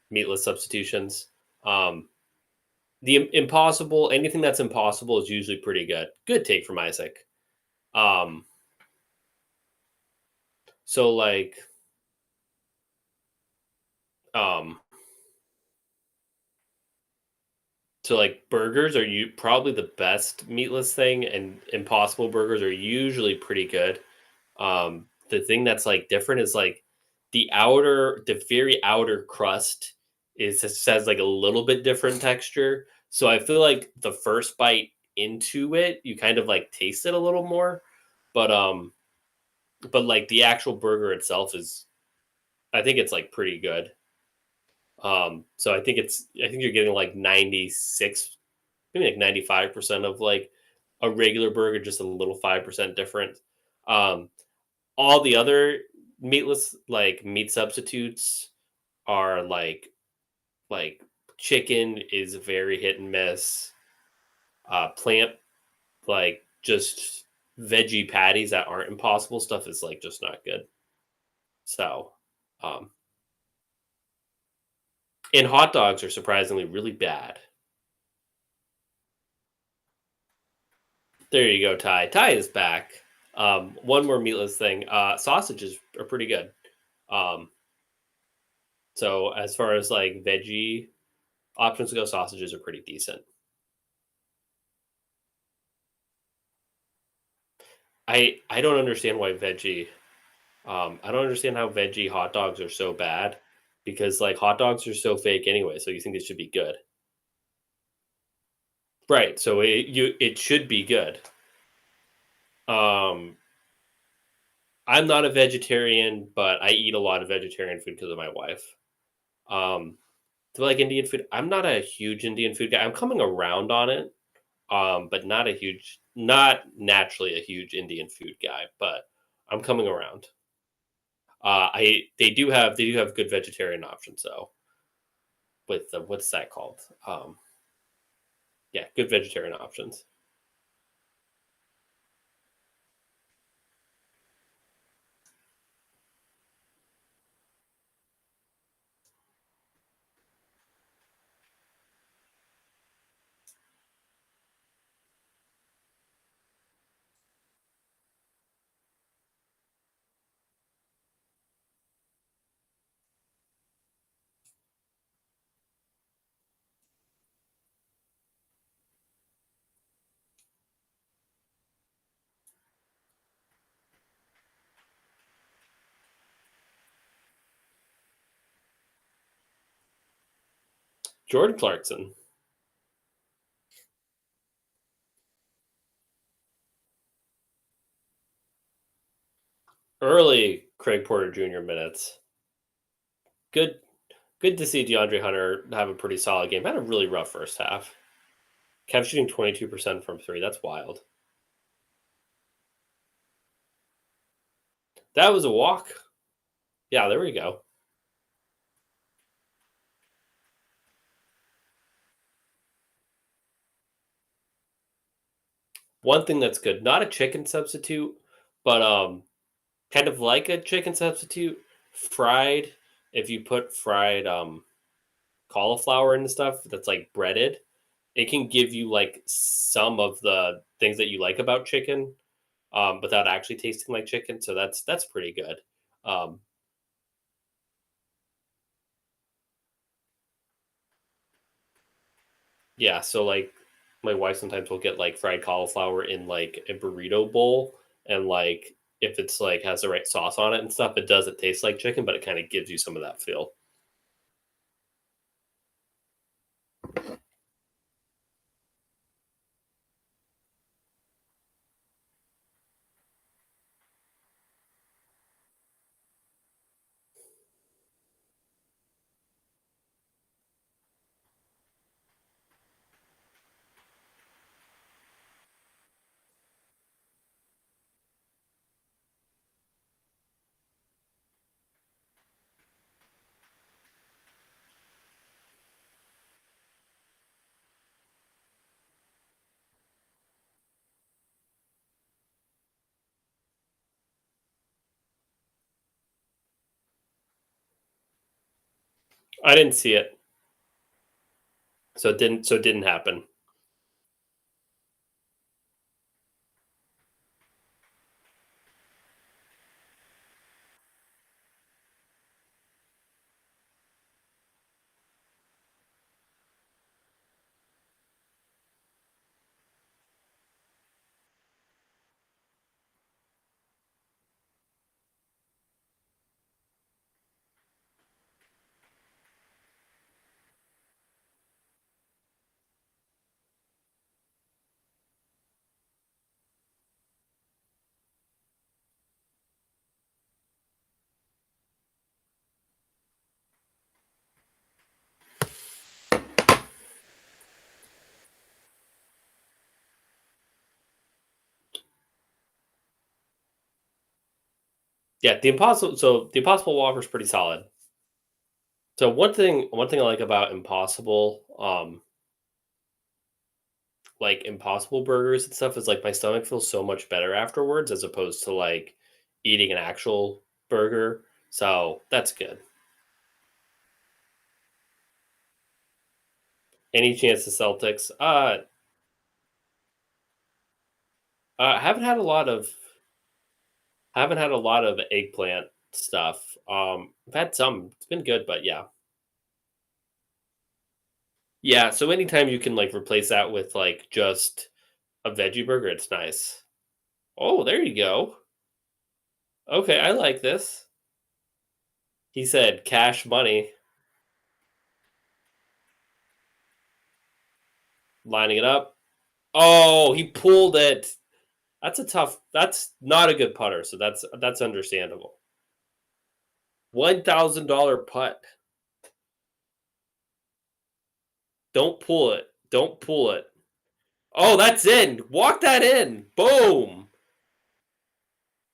meatless substitutions. Um, the impossible anything that's impossible is usually pretty good. Good take from Isaac. Um, so um, burgers are you probably the best meatless thing, and impossible burgers are usually pretty good. The thing that's like different is like the very outer crust is just has like a little bit different texture. So I feel like the first bite into it, you kind of like taste it a little more, but like the actual burger itself is, I think it's like pretty good. So I think you're getting like 96, maybe like 95% of like a regular burger, just a little 5% different. Um, all the other meatless like meat substitutes are like chicken is very hit and miss. Plant like just veggie patties that aren't impossible stuff is like just not good. So, um, and hot dogs are surprisingly really bad. There you go, Ty. Ty is back. One more meatless thing. Sausages are pretty good. Um, so as far as like veggie options go, sausages are pretty decent. I don't understand why veggie. I don't understand how veggie hot dogs are so bad because like hot dogs are so fake anyway. So you think it should be good, right? So it should be good. Um, I'm not a vegetarian, but I eat a lot of vegetarian food because of my wife. Um, Do I like Indian food? I'm not a huge Indian food guy. I'm coming around on it, but not naturally a huge Indian food guy. But I'm coming around. They do have good vegetarian options though. With the what's that called? Yeah, good vegetarian options. Jordan Clarkson, early Craig Porter Jr. minutes. Good, good to see DeAndre Hunter have a pretty solid game. Had a really rough first half. Kept shooting 22% from three. That's wild. That was a walk. Yeah, there we go. One thing that's good, not a chicken substitute, but kind of like a chicken substitute, fried. If you put fried cauliflower and stuff that's like breaded, it can give you like some of the things that you like about chicken, without actually tasting like chicken. So that's pretty good. Um, yeah, so like my wife sometimes will get like fried cauliflower in like a burrito bowl, and like if it's like has the right sauce on it and stuff, it doesn't taste like chicken, but it kind of gives you some of that feel. I didn't see it, so it didn't happen. Yeah, the Impossible Walker is pretty solid. So one thing I like about Impossible burgers and stuff is like my stomach feels so much better afterwards as opposed to like eating an actual burger. So that's good. Any chance the Celtics? Haven't had a lot of eggplant stuff. I've had some. It's been good, but yeah. Yeah, so anytime you can like replace that with like just a veggie burger, it's nice. Oh, there you go. Okay, I like this. He said cash money, lining it up. Oh, he pulled it. That's not a good putter, so that's understandable. $1,000 putt. Don't pull it. Don't pull it. Oh, that's in. Walk that in. Boom.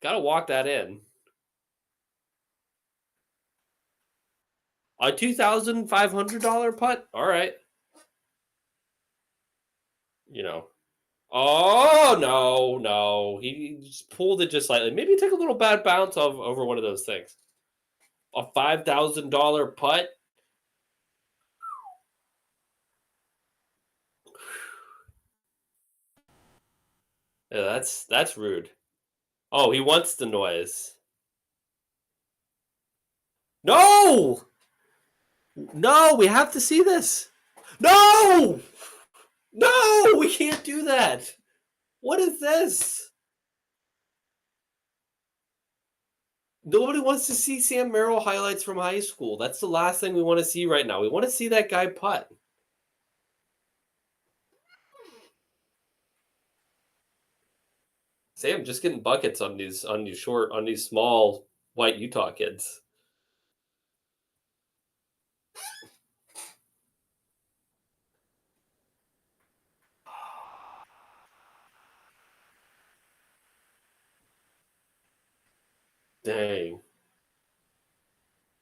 Gotta walk that in. A $2,500 putt? All right. You know. Oh, no. He just pulled it just slightly. Maybe he took a little bad bounce over one of those things. A $5,000 putt? Yeah, that's rude. Oh, he wants the noise. No! No, we have to see this. No! No, we can't do that. What is this? Nobody wants to see Sam Merrill highlights from high school. That's the last thing we want to see right now. We want to see that guy putt. Sam just getting buckets on these small white Utah kids. Dang.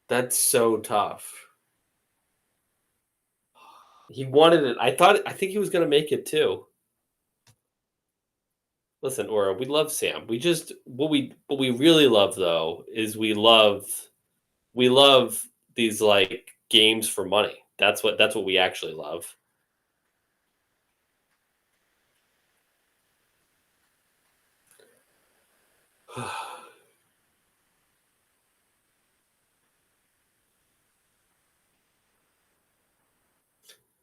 That's so tough. He wanted it. I think he was going to make it too. Listen, Aura, we love Sam. We just what we really love though is we love these like games for money. That's what we actually love.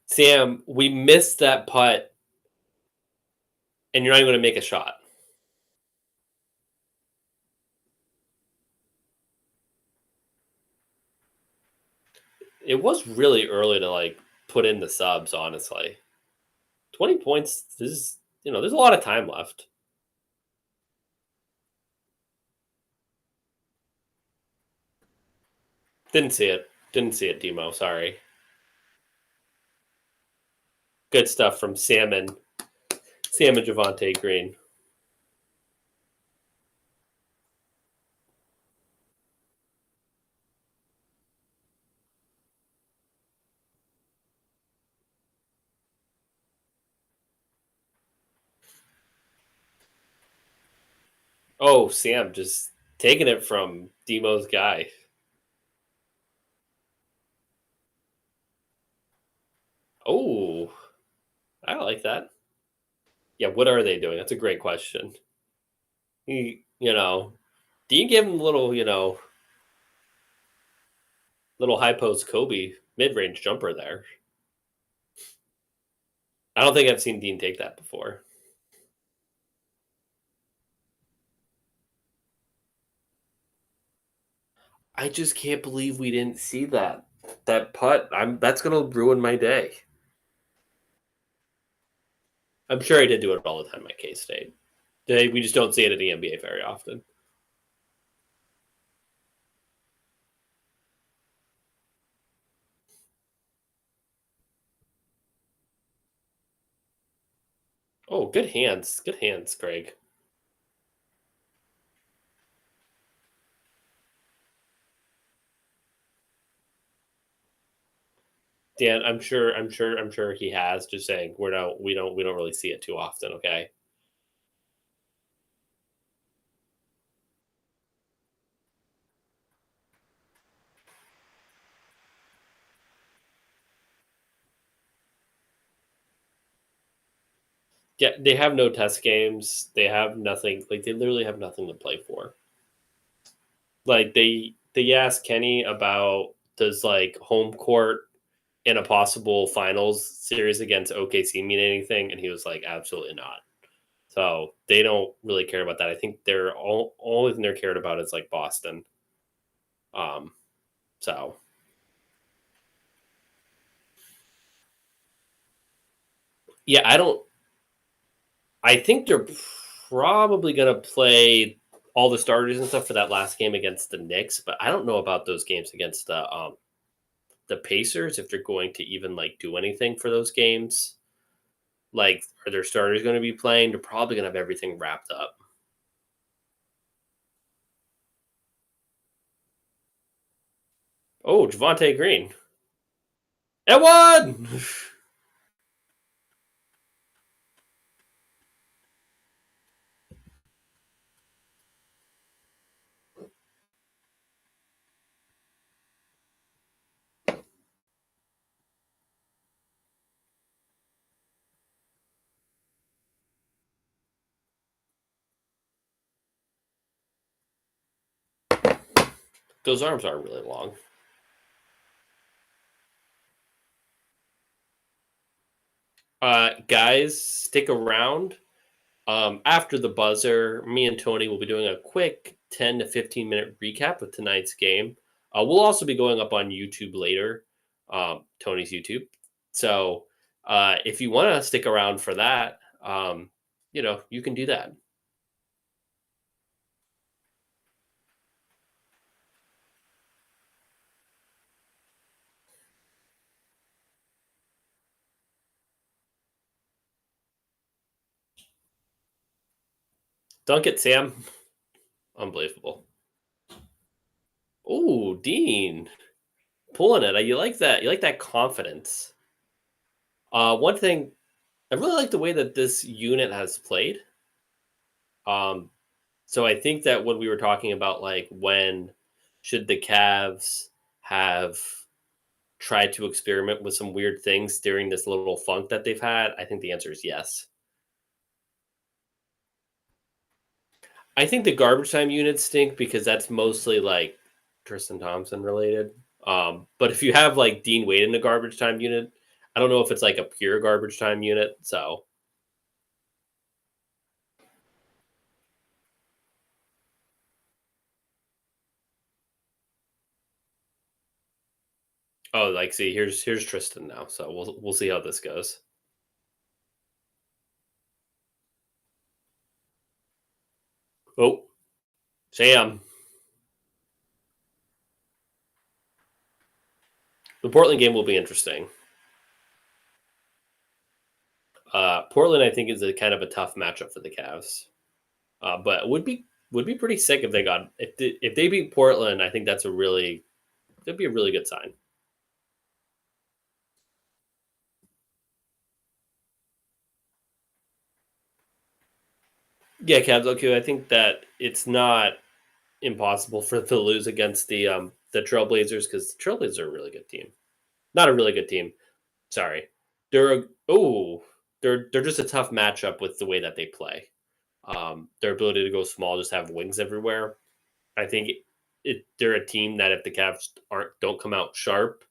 Sam, we missed that putt, and you're not even going to make a shot. It was really early to like put in the subs, honestly. 20 points. There's a lot of time left. Didn't see it, Demo. Sorry. Good stuff from Sam and Javante Green. Oh, Sam just taking it from Demo's guy. Oh, I like that. Yeah, what are they doing? That's a great question. Dean gave him a little, little high post Kobe mid range jumper there. I don't think I've seen Dean take that before. I just can't believe we didn't see that putt. That's gonna ruin my day. I'm sure he did do it all the time at K State. We just don't see it in the NBA very often. Oh, good hands, Craig. Dan, I'm sure he has. Just saying, we don't really see it too often. Okay. Yeah, they have no test games. They have nothing. Like they literally have nothing to play for. Like they asked Kenny about does like home court in a possible finals series against OKC mean anything, and he was like, absolutely not. So they don't really care about that. I think they're only thing they're cared about is like Boston. So yeah, I think they're probably gonna play all the starters and stuff for that last game against the Knicks, but I don't know about those games against the Pacers, if they're going to even like do anything for those games. Like, are their starters going to be playing? They're probably going to have everything wrapped up. Oh, Javante Green. It won! Those arms aren't really long. Guys, stick around. After the buzzer, me and Tony will be doing a quick 10 to 15-minute recap of tonight's game. We'll also be going up on YouTube later, Tony's YouTube. So if you want to stick around for that, you can do that. Dunk it, Sam. Unbelievable. Oh, Dean. Pulling it. You like that. You like that confidence. One thing, I really like the way that this unit has played. So I think that when we were talking about like when should the Cavs have tried to experiment with some weird things during this little funk that they've had, I think the answer is yes. I think the garbage time units stink because that's mostly like Tristan Thompson related. But if you have like Dean Wade in the garbage time unit, I don't know if it's like a pure garbage time unit. So like see, here's Tristan now. So we'll see how this goes. Oh, Sam. The Portland game will be interesting. Portland, I think, is a kind of a tough matchup for the Cavs, but it would be pretty sick if they got if they beat Portland. I think that'd be a really good sign. Yeah, Cavs. Okay, I think that it's not impossible for them to lose against the Trailblazers because the Trailblazers are a really good team. Not a really good team. Sorry, they're just a tough matchup with the way that they play. Their ability to go small, just have wings everywhere. I think they're a team that if the Cavs don't come out sharp,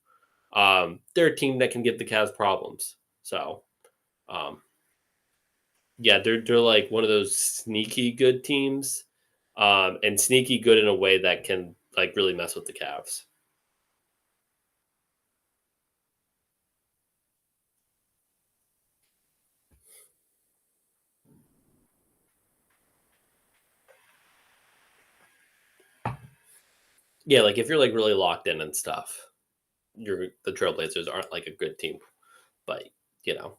they're a team that can give the Cavs problems. So, um, yeah, they're like one of those sneaky good teams, and sneaky good in a way that can like really mess with the Cavs. Yeah, like if you're like really locked in and stuff, the Trailblazers aren't like a good team. But you know,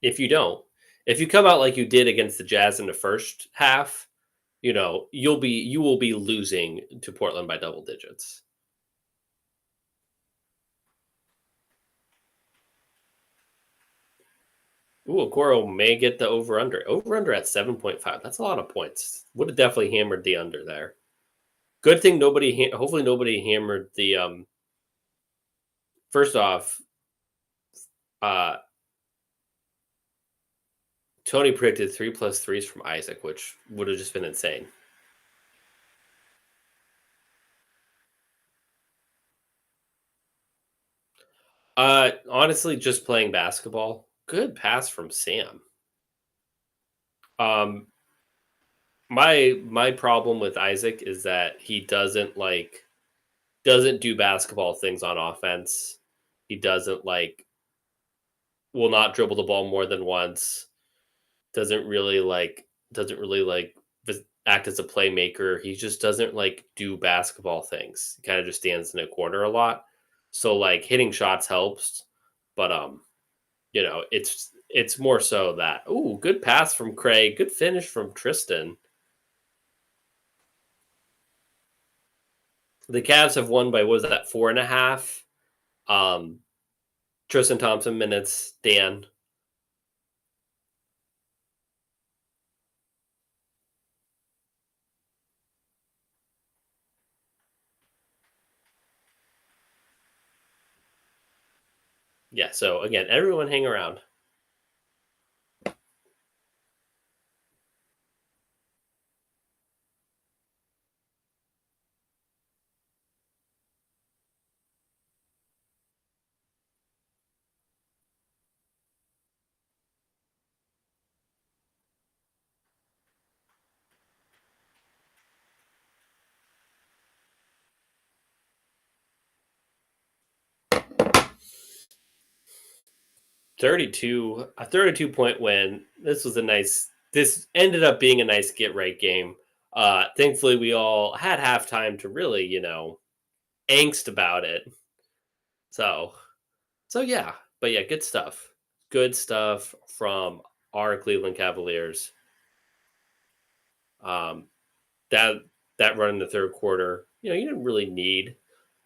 if you don't, if you come out like you did against the Jazz in the first half, you will be losing to Portland by double digits. Ooh, Okoro may get the over under. Over under at 7.5. That's a lot of points. Would have definitely hammered the under there. Good thing hopefully nobody hammered the first off, uh Tony predicted 3+3s from Isaac, which would have just been insane. Honestly, just playing basketball. Good pass from Sam. Um, my problem with Isaac is that he doesn't do basketball things on offense. He will not dribble the ball more than once. Doesn't really like act as a playmaker. He just doesn't like do basketball things. He kind of just stands in a corner a lot. So like hitting shots helps, but it's more so that good pass from Craig, good finish from Tristan. The Cavs have won by, what was that, 4.5? Tristan Thompson minutes, Dan. Yeah, so again, everyone hang around. A 32-point win. This ended up being a nice get right game. Thankfully we all had halftime to really, angst about it. So yeah, but yeah, good stuff. Good stuff from our Cleveland Cavaliers. Um, that that run in the third quarter, you didn't really need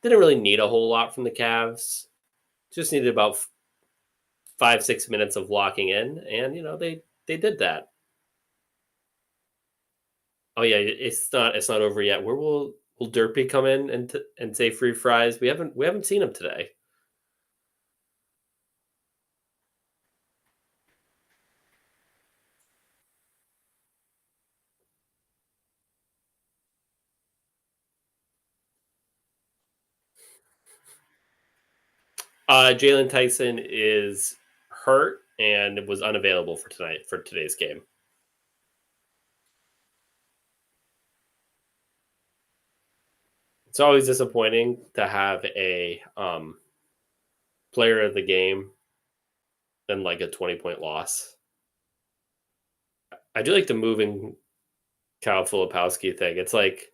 a whole lot from the Cavs. Just needed about 5-6 minutes of locking in, and they did that. Oh yeah, it's not over yet. Where will Derpy come in and say free fries? We haven't seen him today. Jalen Tyson is hurt and was unavailable for today's game. It's always disappointing to have a player of the game than like a 20-point loss. I do like the moving Kyle Filipowski thing. It's like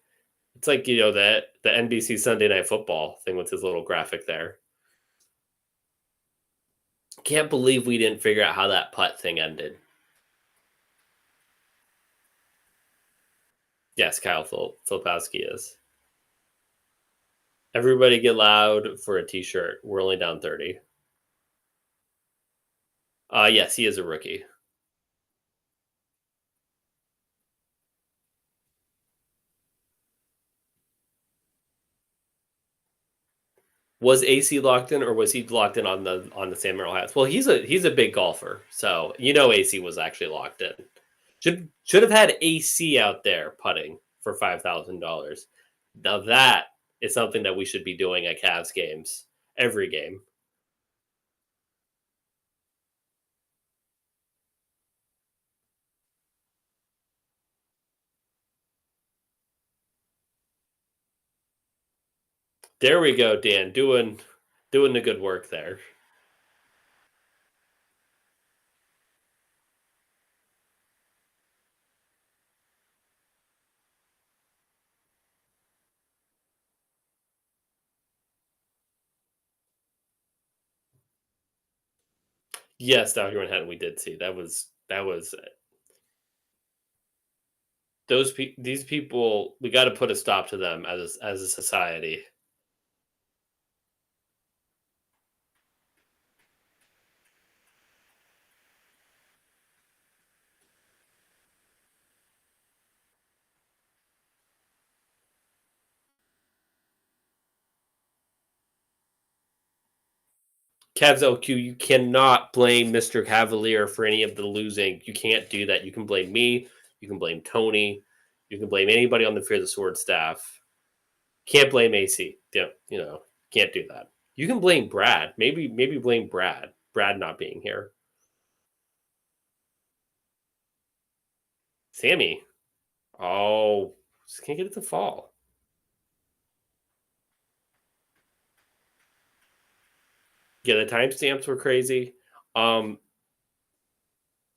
that the NBC Sunday Night Football thing with his little graphic there. Can't believe we didn't figure out how that putt thing ended. Yes, Kyle Filipowski is. Everybody get loud for a T-shirt. We're only down 30. Yes, he is a rookie. Was AC locked in, or was he locked in on the San Merrill hats? Well, he's a big golfer, so AC was actually locked in. Should have had AC out there putting for $5,000. Now that is something that we should be doing at Cavs games every game. There we go, Dan, doing the good work there. Yes, Dr. Manhattan, we did see that was these people. We got to put a stop to them as a society. Cavs LQ, you cannot blame Mr. Cavalier for any of the losing. You can't do that. You can blame me. You can blame Tony. You can blame anybody on the Fear the Sword staff. Can't blame AC. Yeah, can't do that. You can blame Brad. Maybe blame Brad. Brad not being here. Sammy. Oh, just can't get it to fall. Yeah, the timestamps were crazy. Why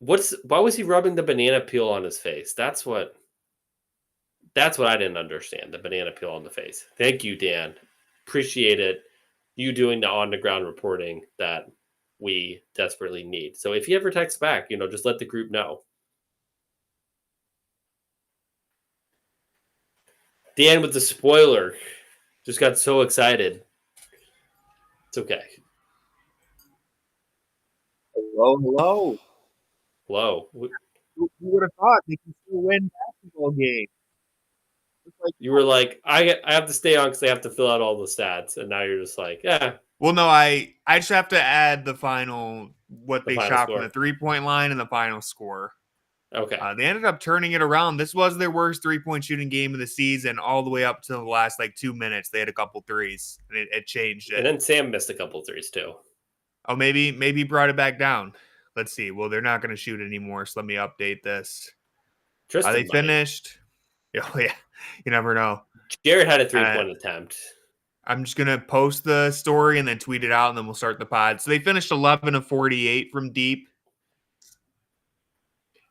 was he rubbing the banana peel on his face? That's what I didn't understand. The banana peel on the face. Thank you, Dan. Appreciate it. you doing the on-the-ground reporting that we desperately need. So if he ever texts back, just let the group know. Dan with the spoiler just got so excited. It's okay. Hello. Hello. Who would have thought they can still win basketball games? You were like, I have to stay on because I have to fill out all the stats, and now you're just like, yeah. Well, no, I just have to add the final they final shot score from the 3-point line and the final score. Okay. They ended up turning it around. This was their worst 3-point shooting game of the season, all the way up to the last 2 minutes. They had a couple threes, and it changed it. And then Sam missed a couple threes too. Oh, maybe brought it back down. Let's see. Well, they're not going to shoot anymore, so let me update this. They finished. Oh, yeah. You never know. Jarrett had a 3-point attempt. I'm just going to post the story and then tweet it out, and then we'll start the pod. So they finished 11 of 48 from deep.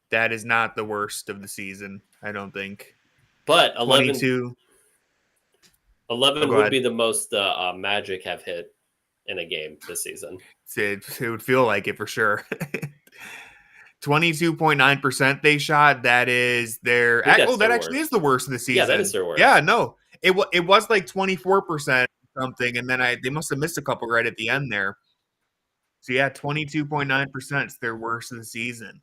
That is not the worst of the season, I don't think. But 11 would ahead. be the most Magic have hit in a game this season. It would feel like it for sure. 22.9% they shot. That is their. That actually is the worst of the season. Yeah, that is their worst. Yeah, no, it was 24% something, and then they must have missed a couple right at the end there. So yeah, 22.9% is their worst of the season.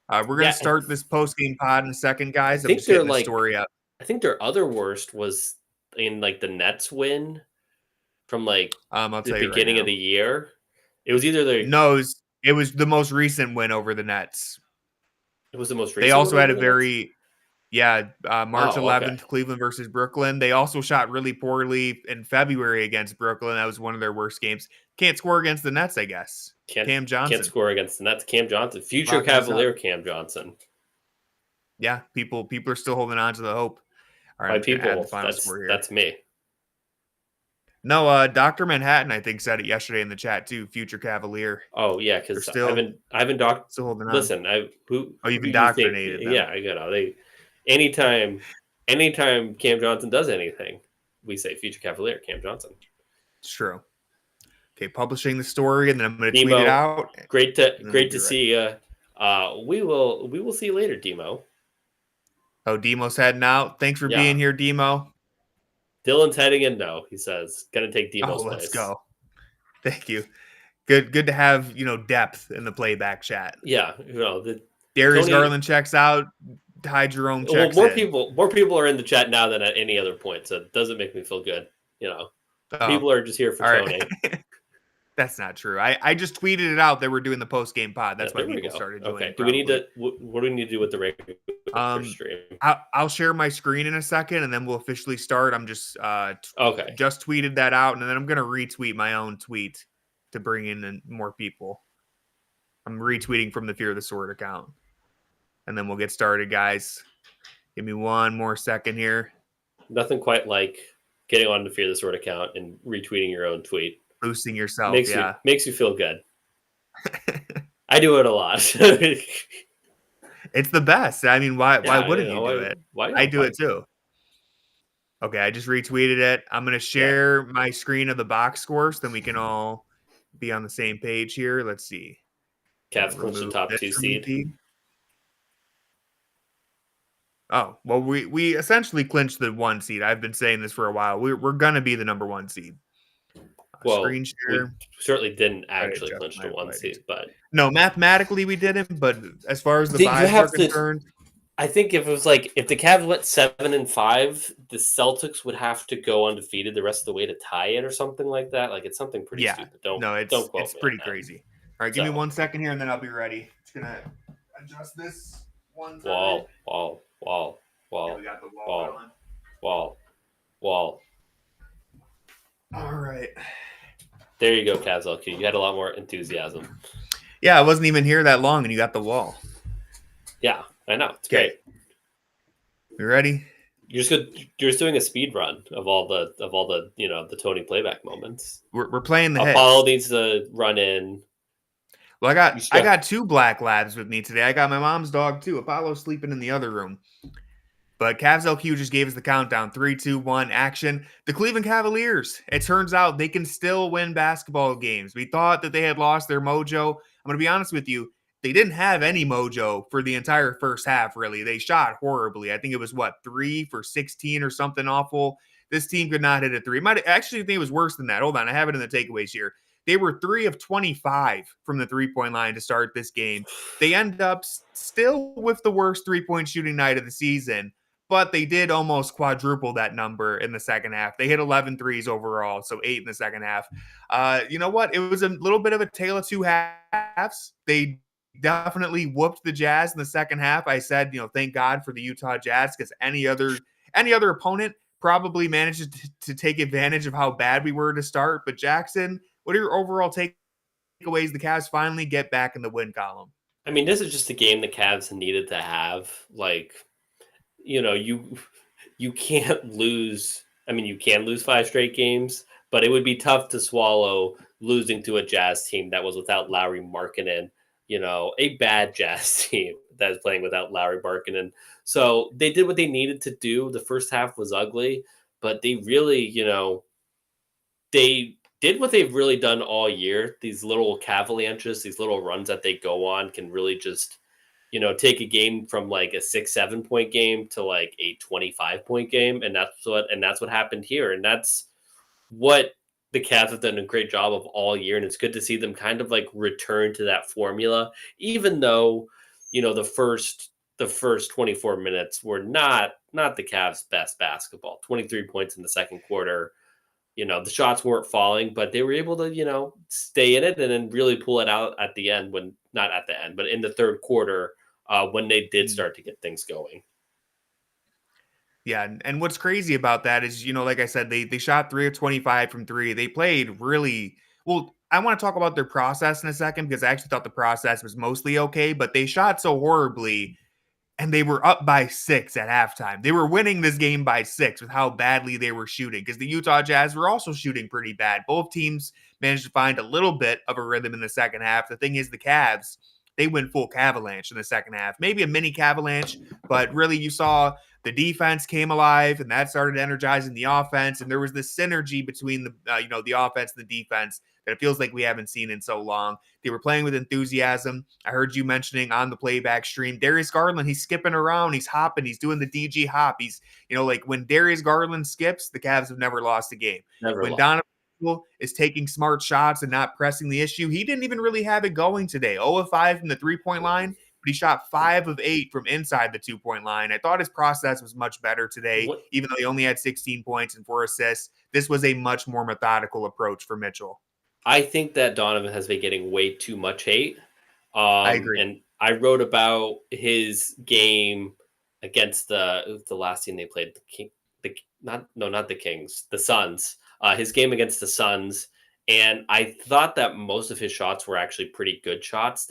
We're gonna start this post game pod in a second, guys. I'm just getting the story up. I think their other worst was in the Nets win from the beginning of the year. It was either it was the most recent win over the Nets. It was the most recent. They also had a very March 11th, Cleveland versus Brooklyn. They also shot really poorly in February against Brooklyn. That was one of their worst games. Can't score against the Nets, I guess. Cam Johnson. Can't score against the Nets. Cam Johnson. Future Cavalier Cam Johnson. Yeah, people are still holding on to the hope. All right, that's me. No, Dr. Manhattan, I think, said it yesterday in the chat too. Future Cavalier. Oh yeah, because I haven't still holding on. Listen, you've indoctrinated them. Yeah, anytime Cam Johnson does anything, we say Future Cavalier Cam Johnson. It's true. Okay, publishing the story, and then I'm going to tweet it out. Great to see you. We will see you later, Demo. Oh, Demo's heading out. Thanks for being here, Demo. Dylan's heading in. No, he says, gonna take Demo's place. Let's go. Thank you. Good to have depth in the playback chat. Yeah, Darius Garland checks out. Ty Jerome checks in. More people are in the chat now than at any other point, so it doesn't make me feel good. People are just here for Tony. Right. That's not true. I just tweeted it out that we're doing the post game pod. That's why people started doing it. Do we need to? What do we need to do with the regular stream? I'll share my screen in a second, and then we'll officially start. I'm just just tweeted that out, and then I'm gonna retweet my own tweet to bring in more people. I'm retweeting from the Fear of the Sword account, and then we'll get started, guys. Give me one more second here. Nothing quite like getting on the Fear of the Sword account and retweeting your own tweet. Boosting yourself, makes you feel good. I do it a lot. It's the best. I mean, why wouldn't you do it? I do it too. Okay, I just retweeted it. I'm going to share my screen of the box scores, then we can all be on the same page here. Let's see. Cavs clinched the top 2 seed. Oh, well, we essentially clinched the 1 seed. I've been saying this for a while. We're going to be the number 1 seed. Well, screen share. We certainly didn't actually clinch the 1 seed, but no, mathematically we didn't. But as far as the vibes are concerned, I think if it was if the Cavs went 7-5, the Celtics would have to go undefeated the rest of the way to tie it or something like that. It's something pretty stupid. Don't quote me. It's pretty crazy. All right, give me 1 second here, and then I'll be ready. Just gonna adjust this one time. Wall. Yeah, we got the wall. All right. There you go, Cavs LQ. You had a lot more enthusiasm. Yeah, I wasn't even here that long, and you got the wall. Yeah, I know. It's great. You ready? You're just doing a speed run of all the the Tony playback moments. We're playing the Apollo needs to run in. Well, I got 2 black labs with me today. I got my mom's dog too. Apollo's sleeping in the other room. But Cavs LQ just gave us the countdown. 3, 2, 1, action. The Cleveland Cavaliers. It turns out they can still win basketball games. We thought that they had lost their mojo. I'm going to be honest with you. They didn't have any mojo for the entire first half, really. They shot horribly. I think it was, 3 for 16 or something awful. This team could not hit a three. Might actually think it was worse than that. Hold on. I have it in the takeaways here. They were 3 of 25 from the three-point line to start this game. They end up still with the worst three-point shooting night of the season, but they did almost quadruple that number in the second half. They hit 11 threes overall, so 8 in the second half. You know what? It was a little bit of a tale of two halves. They definitely whooped the Jazz in the second half. I said, thank God for the Utah Jazz, because any other opponent probably managed to take advantage of how bad we were to start. But Jackson, what are your overall takeaways? The Cavs finally get back in the win column. I mean, this is just a game the Cavs needed to have. You can't lose. I mean, you can lose 5 straight games, but it would be tough to swallow losing to a Jazz team that was without Lauri Markkanen, a bad Jazz team that is playing without Lauri Markkanen. So they did what they needed to do. The first half was ugly, but they really, they did what they've really done all year. These little Cavaliers, these little runs that they go on can really just, take a game from like a 6-7 point game to like a 25-point game. And that's what happened here. And that's what the Cavs have done a great job of all year. And it's good to see them kind of like return to that formula, even though, the first 24 minutes were not the Cavs' best basketball. 23 points in the second quarter. The shots weren't falling, but they were able to, stay in it and then really pull it out at the end not at the end, but in the third quarter when they did start to get things going. Yeah, and what's crazy about that is, like I said, they shot 3 of 25 from 3. They played really well. I want to talk about their process in a second, because I actually thought the process was mostly okay, but they shot so horribly, and they were up by 6 at halftime. They were winning this game by 6 with how badly they were shooting, because the Utah Jazz were also shooting pretty bad. Both teams managed to find a little bit of a rhythm in the second half. The thing is, the Cavs, they went full Cavalanche in the second half. Maybe a mini Cavalanche, but really you saw the defense came alive, and that started energizing the offense. And there was this synergy between the offense and the defense that it feels like we haven't seen in so long. They were playing with enthusiasm. I heard you mentioning on the playback stream, Darius Garland, he's skipping around, he's hopping, he's doing the DG hop. He's, like when Darius Garland skips, the Cavs have never lost a game. When Donovan is taking smart shots and not pressing the issue, he didn't even really have it going today. 0 of 5 from the 3-point line, but he shot 5 of 8 from inside the 2-point line. I thought his process was much better today, even though he only had 16 points and 4 assists. This was a much more methodical approach for Mitchell. I think that Donovan has been getting way too much hate. I agree. And I wrote about his game against the last team they played, not the Kings, the Suns. His game against the Suns, and I thought that most of his shots were actually pretty good shots.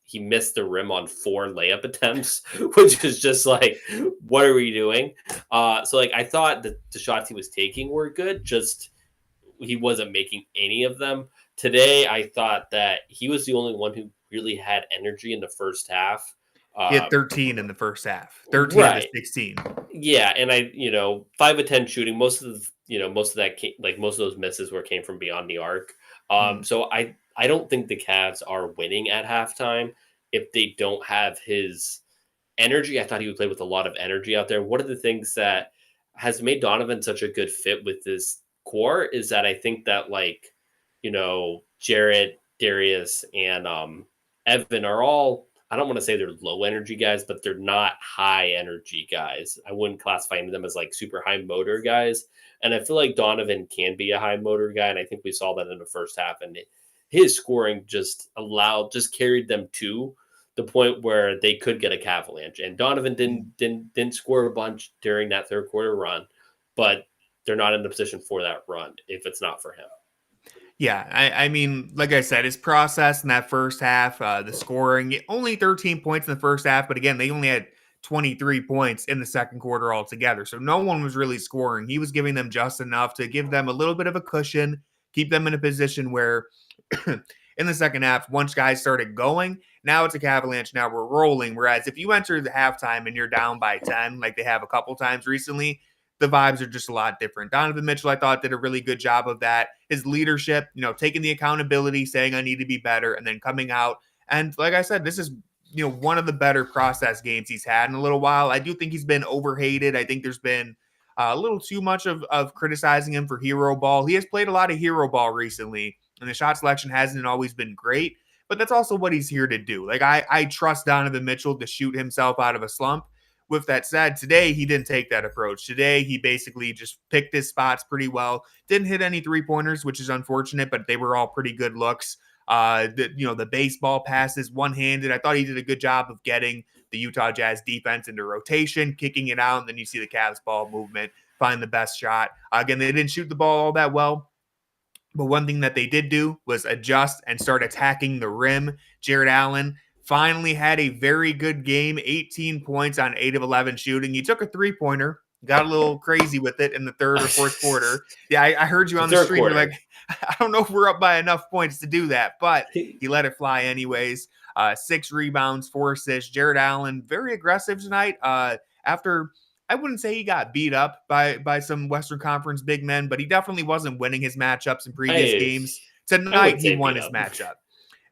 He missed the rim on 4 layup attempts, which is just like, what are we doing? So I thought that the shots he was taking were good, just he wasn't making any of them. Today, I thought that he was the only one who really had energy in the first half. He had 13 in the first half, 13 right. To 16. Yeah, and 5 of 10 shooting. Most of those misses came from beyond the arc. So I don't think the Cavs are winning at halftime if they don't have his energy. I thought he would play with a lot of energy out there. One of the things that has made Donovan such a good fit with this core is that I think that Jarrett, Darius, and Evan are all, I don't want to say they're low energy guys, but they're not high energy guys. I wouldn't classify them as super high motor guys. And I feel like Donovan can be a high motor guy. And I think we saw that in the first half, and his scoring just carried them to the point where they could get a Cavalier. And Donovan didn't score a bunch during that third quarter run, but they're not in the position for that run if it's not for him. Yeah, I mean, like I said, his process in that first half, the scoring, only 13 points in the first half, but again, they only had 23 points in the second quarter altogether. So no one was really scoring. He was giving them just enough to give them a little bit of a cushion, keep them in a position where in the second half, once guys started going, now it's a Cavalier. Now we're rolling. Whereas if you enter the halftime and you're down by 10, like they have a couple times recently, the vibes are just a lot different. Donovan Mitchell, I thought, did a really good job of that. His leadership, taking the accountability, saying I need to be better, and then coming out. And like I said, this is one of the better process games he's had in a little while. I do think he's been overhated. I think there's been a little too much of criticizing him for hero ball. He has played a lot of hero ball recently, and the shot selection hasn't always been great, but that's also what he's here to do. Like, I trust Donovan Mitchell to shoot himself out of a slump. With that said, today he didn't take that approach. Today he basically just picked his spots pretty well. Didn't hit any three-pointers, which is unfortunate, but they were all pretty good looks. The baseball passes one-handed. I thought he did a good job of getting the Utah Jazz defense into rotation, kicking it out, and then you see the Cavs ball movement, find the best shot. Again, they didn't shoot the ball all that well, but one thing that they did do was adjust and start attacking the rim. Jarrett Allen finally had a very good game, 18 points on 8 of 11 shooting. He took a three-pointer, got a little crazy with it in the third or fourth quarter. Yeah, I heard you on the stream. You're like, I don't know if we're up by enough points to do that, but he let it fly anyways. 6 rebounds, 4 assists. Jarrett Allen, very aggressive tonight. After, I wouldn't say he got beat up by some Western Conference big men, but he definitely wasn't winning his matchups in previous games. Tonight, he won his matchup.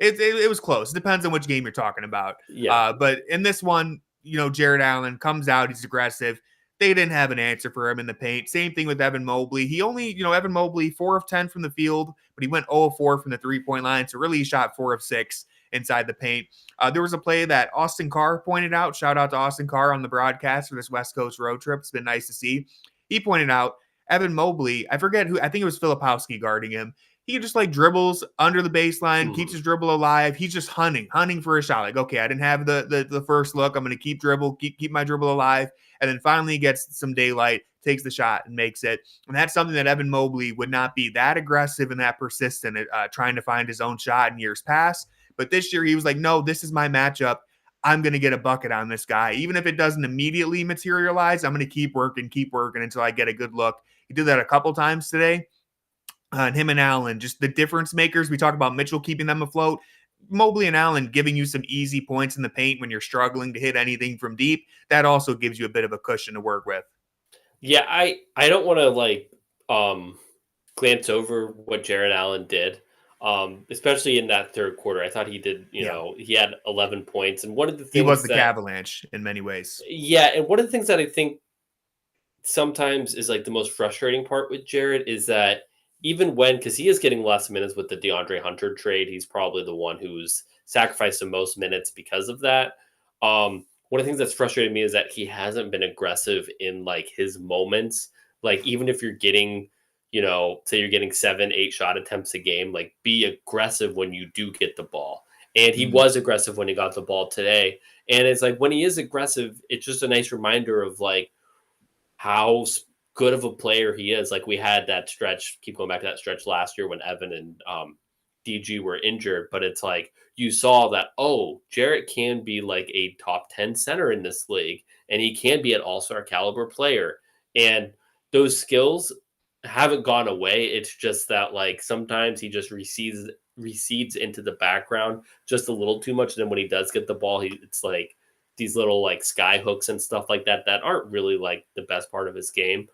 It was close. It depends on which game you're talking about. Yeah. But in this one, Jarrett Allen comes out. He's aggressive. They didn't have an answer for him in the paint. Same thing with Evan Mobley. He only, Evan Mobley, 4 of 10 from the field, but he went 0 of 4 from the three-point line. So really he shot 4 of 6 inside the paint. There was a play that Austin Carr pointed out. Shout out to Austin Carr on the broadcast for this West Coast road trip. It's been nice to see. He pointed out Evan Mobley, I forget who, I think it was Filipowski guarding him. He just dribbles under the baseline, keeps his dribble alive. He's just hunting for a shot. Like, okay, I didn't have the first look. I'm going to keep my dribble alive. And then finally gets some daylight, takes the shot and makes it. And that's something that Evan Mobley would not be that aggressive and that persistent at trying to find his own shot in years past. But this year he was like, no, this is my matchup. I'm going to get a bucket on this guy. Even if it doesn't immediately materialize, I'm going to keep working until I get a good look. He did that a couple times today. And him and Allen, just the difference makers. We talk about Mitchell keeping them afloat. Mobley and Allen giving you some easy points in the paint when you're struggling to hit anything from deep. That also gives you a bit of a cushion to work with. Yeah, I don't want to glance over what Jarrett Allen did, especially in that third quarter. I thought he did, he had 11 points. And one of the things he was the Avalanche in many ways. Yeah, and one of the things that I think sometimes is the most frustrating part with Jarrett is that even because he is getting less minutes with the DeAndre Hunter trade, he's probably the one who's sacrificed the most minutes because of that. One of the things that's frustrated me is that he hasn't been aggressive in his moments. Even if you're getting, say you're getting 7-8 shot attempts a game, be aggressive when you do get the ball. And he was aggressive when he got the ball today. And it's when he is aggressive, it's just a nice reminder of how good of a player he is. We had that stretch, keep going back to that stretch last year when Evan and DG were injured, but it's you saw that, Jarrett can be a top 10 center in this league, and he can be an all-star caliber player. And those skills haven't gone away. It's just that sometimes he just recedes into the background just a little too much. And then when he does get the ball, it's these little sky hooks and stuff like that aren't really the best part of his game.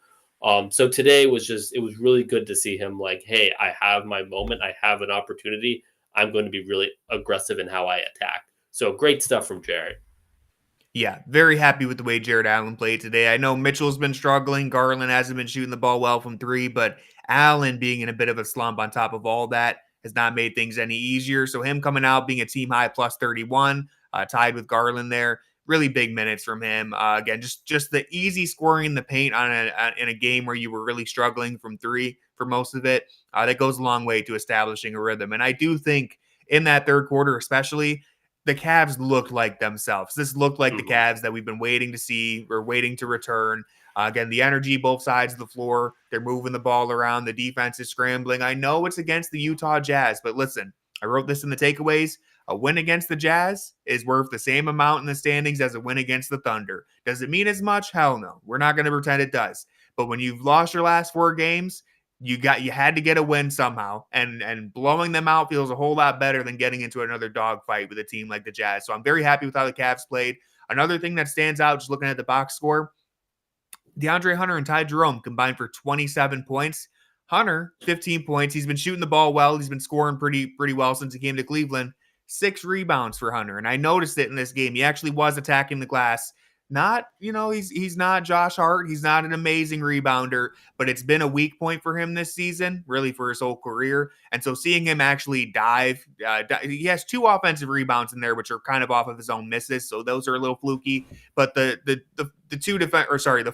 So today it was really good to see him hey, I have my moment. I have an opportunity. I'm going to be really aggressive in how I attack. So great stuff from Jarrett. Yeah, very happy with the way Jarrett Allen played today. I know Mitchell's been struggling. Garland hasn't been shooting the ball well from 3, but Allen being in a bit of a slump on top of all that has not made things any easier. So him coming out, being a team high plus 31, tied with Garland there. Really big minutes from him. Again, just the easy scoring in the paint in a game where you were really struggling from 3 for most of it. That goes a long way to establishing a rhythm. And I do think in that third quarter, especially, the Cavs looked like themselves. This looked like the Cavs that we've been waiting to see or waiting to return. Again, the energy, both sides of the floor, they're moving the ball around. The defense is scrambling. I know it's against the Utah Jazz, but listen, I wrote this in the takeaways. A win against the Jazz is worth the same amount in the standings as a win against the Thunder. Does it mean as much? Hell no. We're not going to pretend it does. But when you've lost your last 4 games, You had to get a win somehow, and blowing them out feels a whole lot better than getting into another dogfight with a team like the Jazz. So I'm very happy with how the Cavs played. Another thing that stands out, just looking at the box score, DeAndre Hunter and Ty Jerome combined for 27 points. Hunter, 15 points. He's been shooting the ball well. He's been scoring pretty well since he came to Cleveland. 6 rebounds for Hunter. And I noticed it in this game. He actually was attacking the glass. Not, he's not Josh Hart. He's not an amazing rebounder, but it's been a weak point for him this season, really for his whole career. And so seeing him actually dive, he has 2 offensive rebounds in there, which are kind of off of his own misses. So those are a little fluky. But the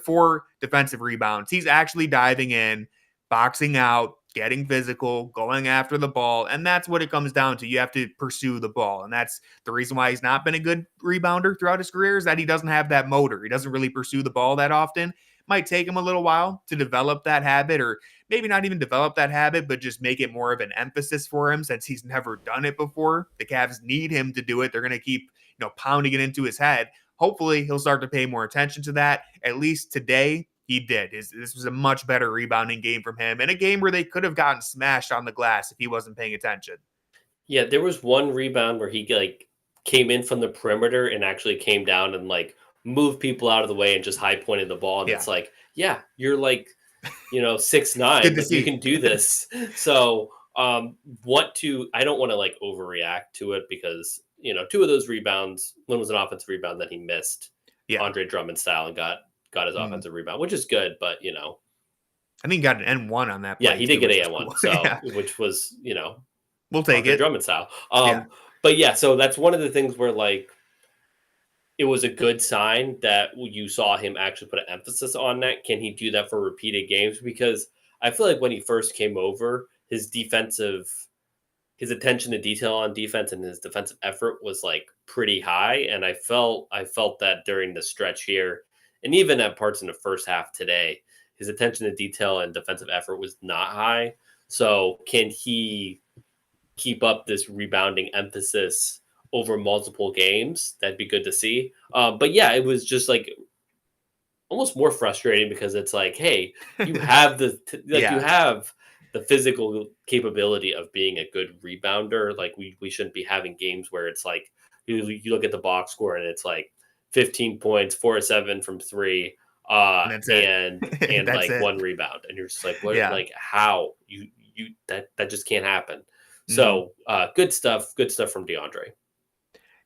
4 defensive rebounds, he's actually diving in, boxing out, getting physical, going after the ball. And that's what it comes down to. You have to pursue the ball. And that's the reason why he's not been a good rebounder throughout his career, is that he doesn't have that motor. He doesn't really pursue the ball that often. Might take him a little while to develop that habit, or maybe not even develop that habit, but just make it more of an emphasis for him since he's never done it before. The Cavs need him to do it. They're going to keep, pounding it into his head. Hopefully he'll start to pay more attention to that. At least today, he did. This was a much better rebounding game from him, and a game where they could have gotten smashed on the glass if he wasn't paying attention. Yeah, there was one rebound where he came in from the perimeter and actually came down and moved people out of the way and just high pointed the ball. And it's you're 6'9", but you can do this. So I don't want to overreact to it, because 2 of those rebounds, one was an offensive rebound that he missed, Andre Drummond style, and got his offensive rebound, which is good, but I think he got an N1 on that play. Yeah, he did get an N1, so which was we'll take it, Drummond style. But so that's one of the things where it was a good sign that you saw him actually put an emphasis on that. Can he do that for repeated games? Because I feel like when he first came over, his attention to detail on defense and his defensive effort was pretty high, and I felt that during the stretch here. And even at parts in the first half today, his attention to detail and defensive effort was not high. So can he keep up this rebounding emphasis over multiple games? That'd be good to see. But it was just almost more frustrating, because it's hey, you have you have the physical capability of being a good rebounder. We shouldn't be having games where it's you look at the box score and it's 15 points, 4 or 7 from 3, and 1 rebound, and you're just what? How you that just can't happen. Mm-hmm. So good stuff from DeAndre.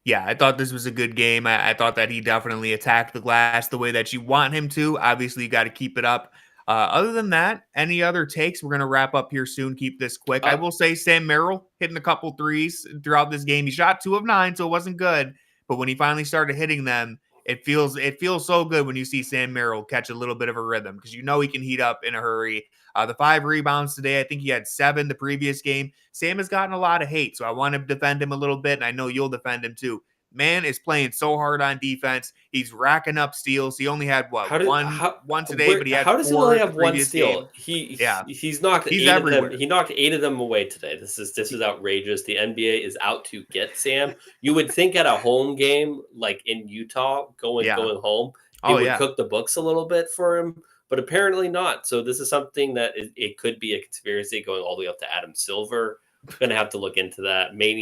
Yeah, I thought this was a good game. I thought that he definitely attacked the glass the way that you want him to. Obviously, you got to keep it up. Other than that, any other takes? We're going to wrap up here soon. Keep this quick. I will say Sam Merrill hitting a couple threes throughout this game. He shot 2 of 9, so it wasn't good. But when he finally started hitting them, it feels so good when you see Sam Merrill catch a little bit of a rhythm, because he can heat up in a hurry. The 5 rebounds today, I think he had 7 the previous game. Sam has gotten a lot of hate, so I want to defend him a little bit, and I know you'll defend him too. Man is playing so hard on defense. He's racking up steals. He only had one today, but he had 4. How does he only have 1 steal? He's knocked 8 of them. He knocked 8 of them away today. This is outrageous. The NBA is out to get Sam. You would think at a home game in Utah, going home, they would cook the books a little bit for him, but apparently not. So this is something that it could be a conspiracy going all the way up to Adam Silver. Going to have to look into that. May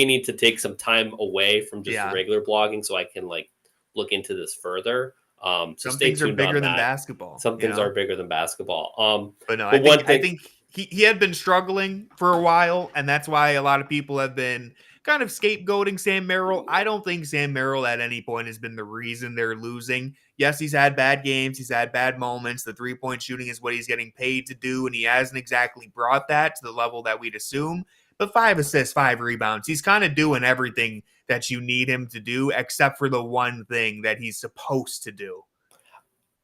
need to take some time away from just regular blogging so I can look into this further. So some things are bigger than basketball. Some things are bigger than basketball. But no, I think he had been struggling for a while, and that's why a lot of people have been kind of scapegoating Sam Merrill. I don't think Sam Merrill at any point has been the reason they're losing. Yes, he's had bad games. He's had bad moments. The 3-point shooting is what he's getting paid to do, and he hasn't exactly brought that to the level that we'd assume. But 5 assists, 5 rebounds. He's kind of doing everything that you need him to do, except for the one thing that he's supposed to do.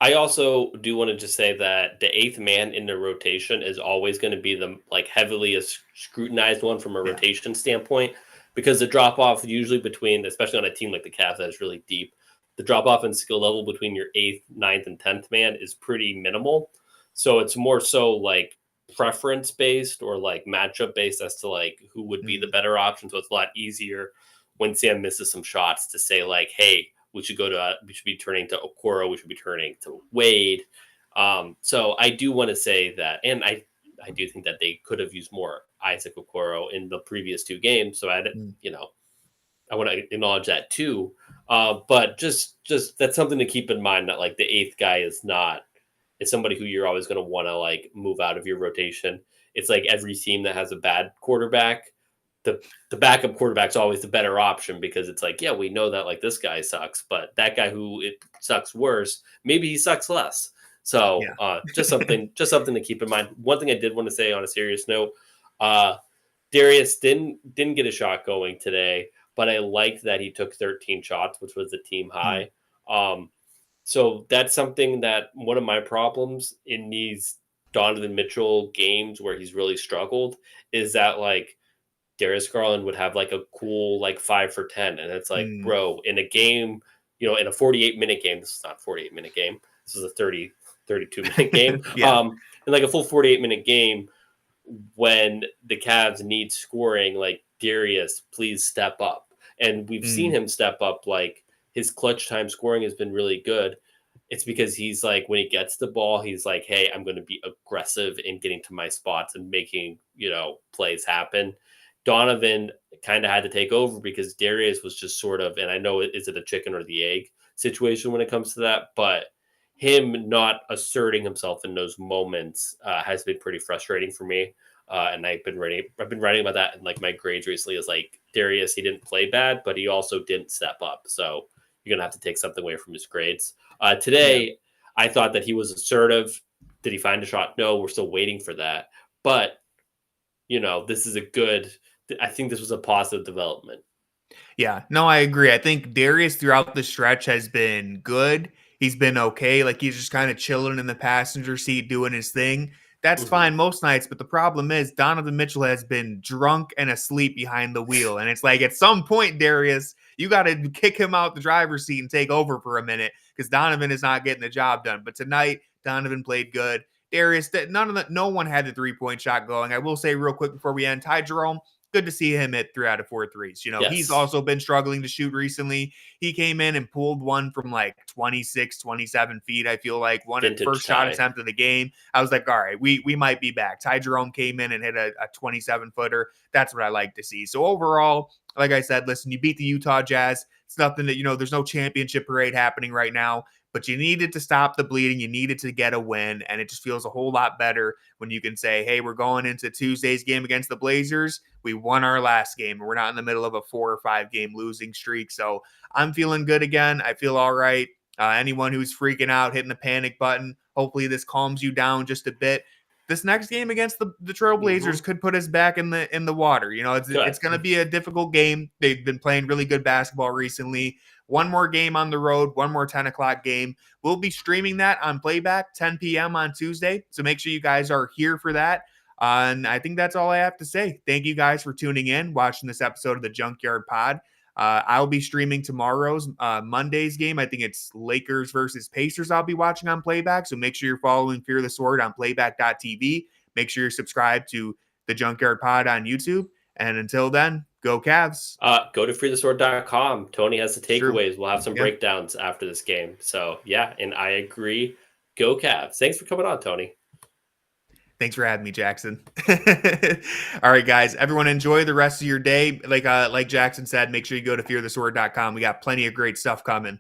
I also do want to just say that the 8th man in the rotation is always going to be the heavily scrutinized one from a rotation standpoint, because the drop off usually between, especially on a team like the Cavs that is really deep, the drop off in skill level between your 8th, 9th, and 10th man is pretty minimal. So it's more so preference based or matchup based as to who would be the better option. So it's a lot easier when Sam misses some shots to say hey, we should be turning to Okoro, we should be turning to Wade. So I do want to say that, and I do think that they could have used more Isaac Okoro in the previous 2 games. So I want to acknowledge that too. But just that's something to keep in mind, that like the 8th guy is somebody who you're always going to want to like move out of your rotation. It's like every team that has a bad quarterback, the backup quarterback's always the better option, because it's like, yeah, we know that like this guy sucks, but that guy who it sucks worse, maybe he sucks less. So just something to keep in mind. One thing I did want to say on a serious note, Darius didn't get a shot going today, but I liked that he took 13 shots, which was the team high. So that's something that one of my problems in these Donovan Mitchell games where he's really struggled is that like Darius Garland would have like a cool like 5 for 10, and it's like, bro, in a game, in a 48-minute game, this is not a 48-minute game, this is a 32-minute game. In like a full 48-minute game, when the Cavs need scoring, like, Darius, please step up. And we've seen him step up. Like, his clutch time scoring has been really good. It's because he's like, when he gets the ball, he's like, hey, I'm going to be aggressive in getting to my spots and making, plays happen. Donovan kind of had to take over because Darius was just sort of, and I know, is it a chicken or the egg situation when it comes to that, but him not asserting himself in those moments has been pretty frustrating for me. And I've been writing about that in like my grades recently. Is like, Darius, he didn't play bad, but he also didn't step up. So you're gonna have to take something away from his grades. Today, I thought that he was assertive. Did he find a shot? No, we're still waiting for that. But this is I think this was a positive development. Yeah, no, I agree. I think Darius throughout the stretch has been good. He's been okay. Like, he's just kind of chilling in the passenger seat doing his thing. That's fine most nights, but the problem is Donovan Mitchell has been drunk and asleep behind the wheel. And it's like, at some point, Darius, you got to kick him out the driver's seat and take over for a minute, because Donovan is not getting the job done. But tonight, Donovan played good. Darius, no one had the 3-point shot going. I will say real quick before we end, Ty Jerome, good to see him hit 3 out of 4 threes. He's also been struggling to shoot recently. He came in and pulled one from like 26, 27 feet. I feel like one at first shot attempt of the game. I was like, all right, we might be back. Ty Jerome came in and hit a 27-footer. That's what I like to see. So overall, like I said, listen, you beat the Utah Jazz. It's nothing that, there's no championship parade happening right now, but you needed to stop the bleeding. You needed to get a win, and it just feels a whole lot better when you can say, hey, we're going into Tuesday's game against the Blazers. We won our last game, and we're not in the middle of a 4 or 5 game losing streak. So I'm feeling good again. I feel all right. Anyone who's freaking out, hitting the panic button, hopefully this calms you down just a bit. This next game against the Trailblazers could put us back in the water. It's going to be a difficult game. They've been playing really good basketball recently. One more game on the road, one more 10 o'clock game. We'll be streaming that on Playback, 10 p.m. on Tuesday. So make sure you guys are here for that. And I think that's all I have to say. Thank you guys for tuning in, watching this episode of the Junkyard Pod. I'll be streaming tomorrow's Monday's game. I think it's Lakers versus Pacers I'll be watching on Playback. So make sure you're following Fear the Sword on playback.tv. Make sure you're subscribed to the Junkyard Pod on YouTube. And until then, go Cavs. Go to freethesword.com. Tony has the takeaways. We'll have some breakdowns after this game. So, yeah, and I agree. Go Cavs. Thanks for coming on, Tony. Thanks for having me, Jackson. All right, guys. Everyone enjoy the rest of your day. Like Jackson said, make sure you go to fearthesword.com. We got plenty of great stuff coming.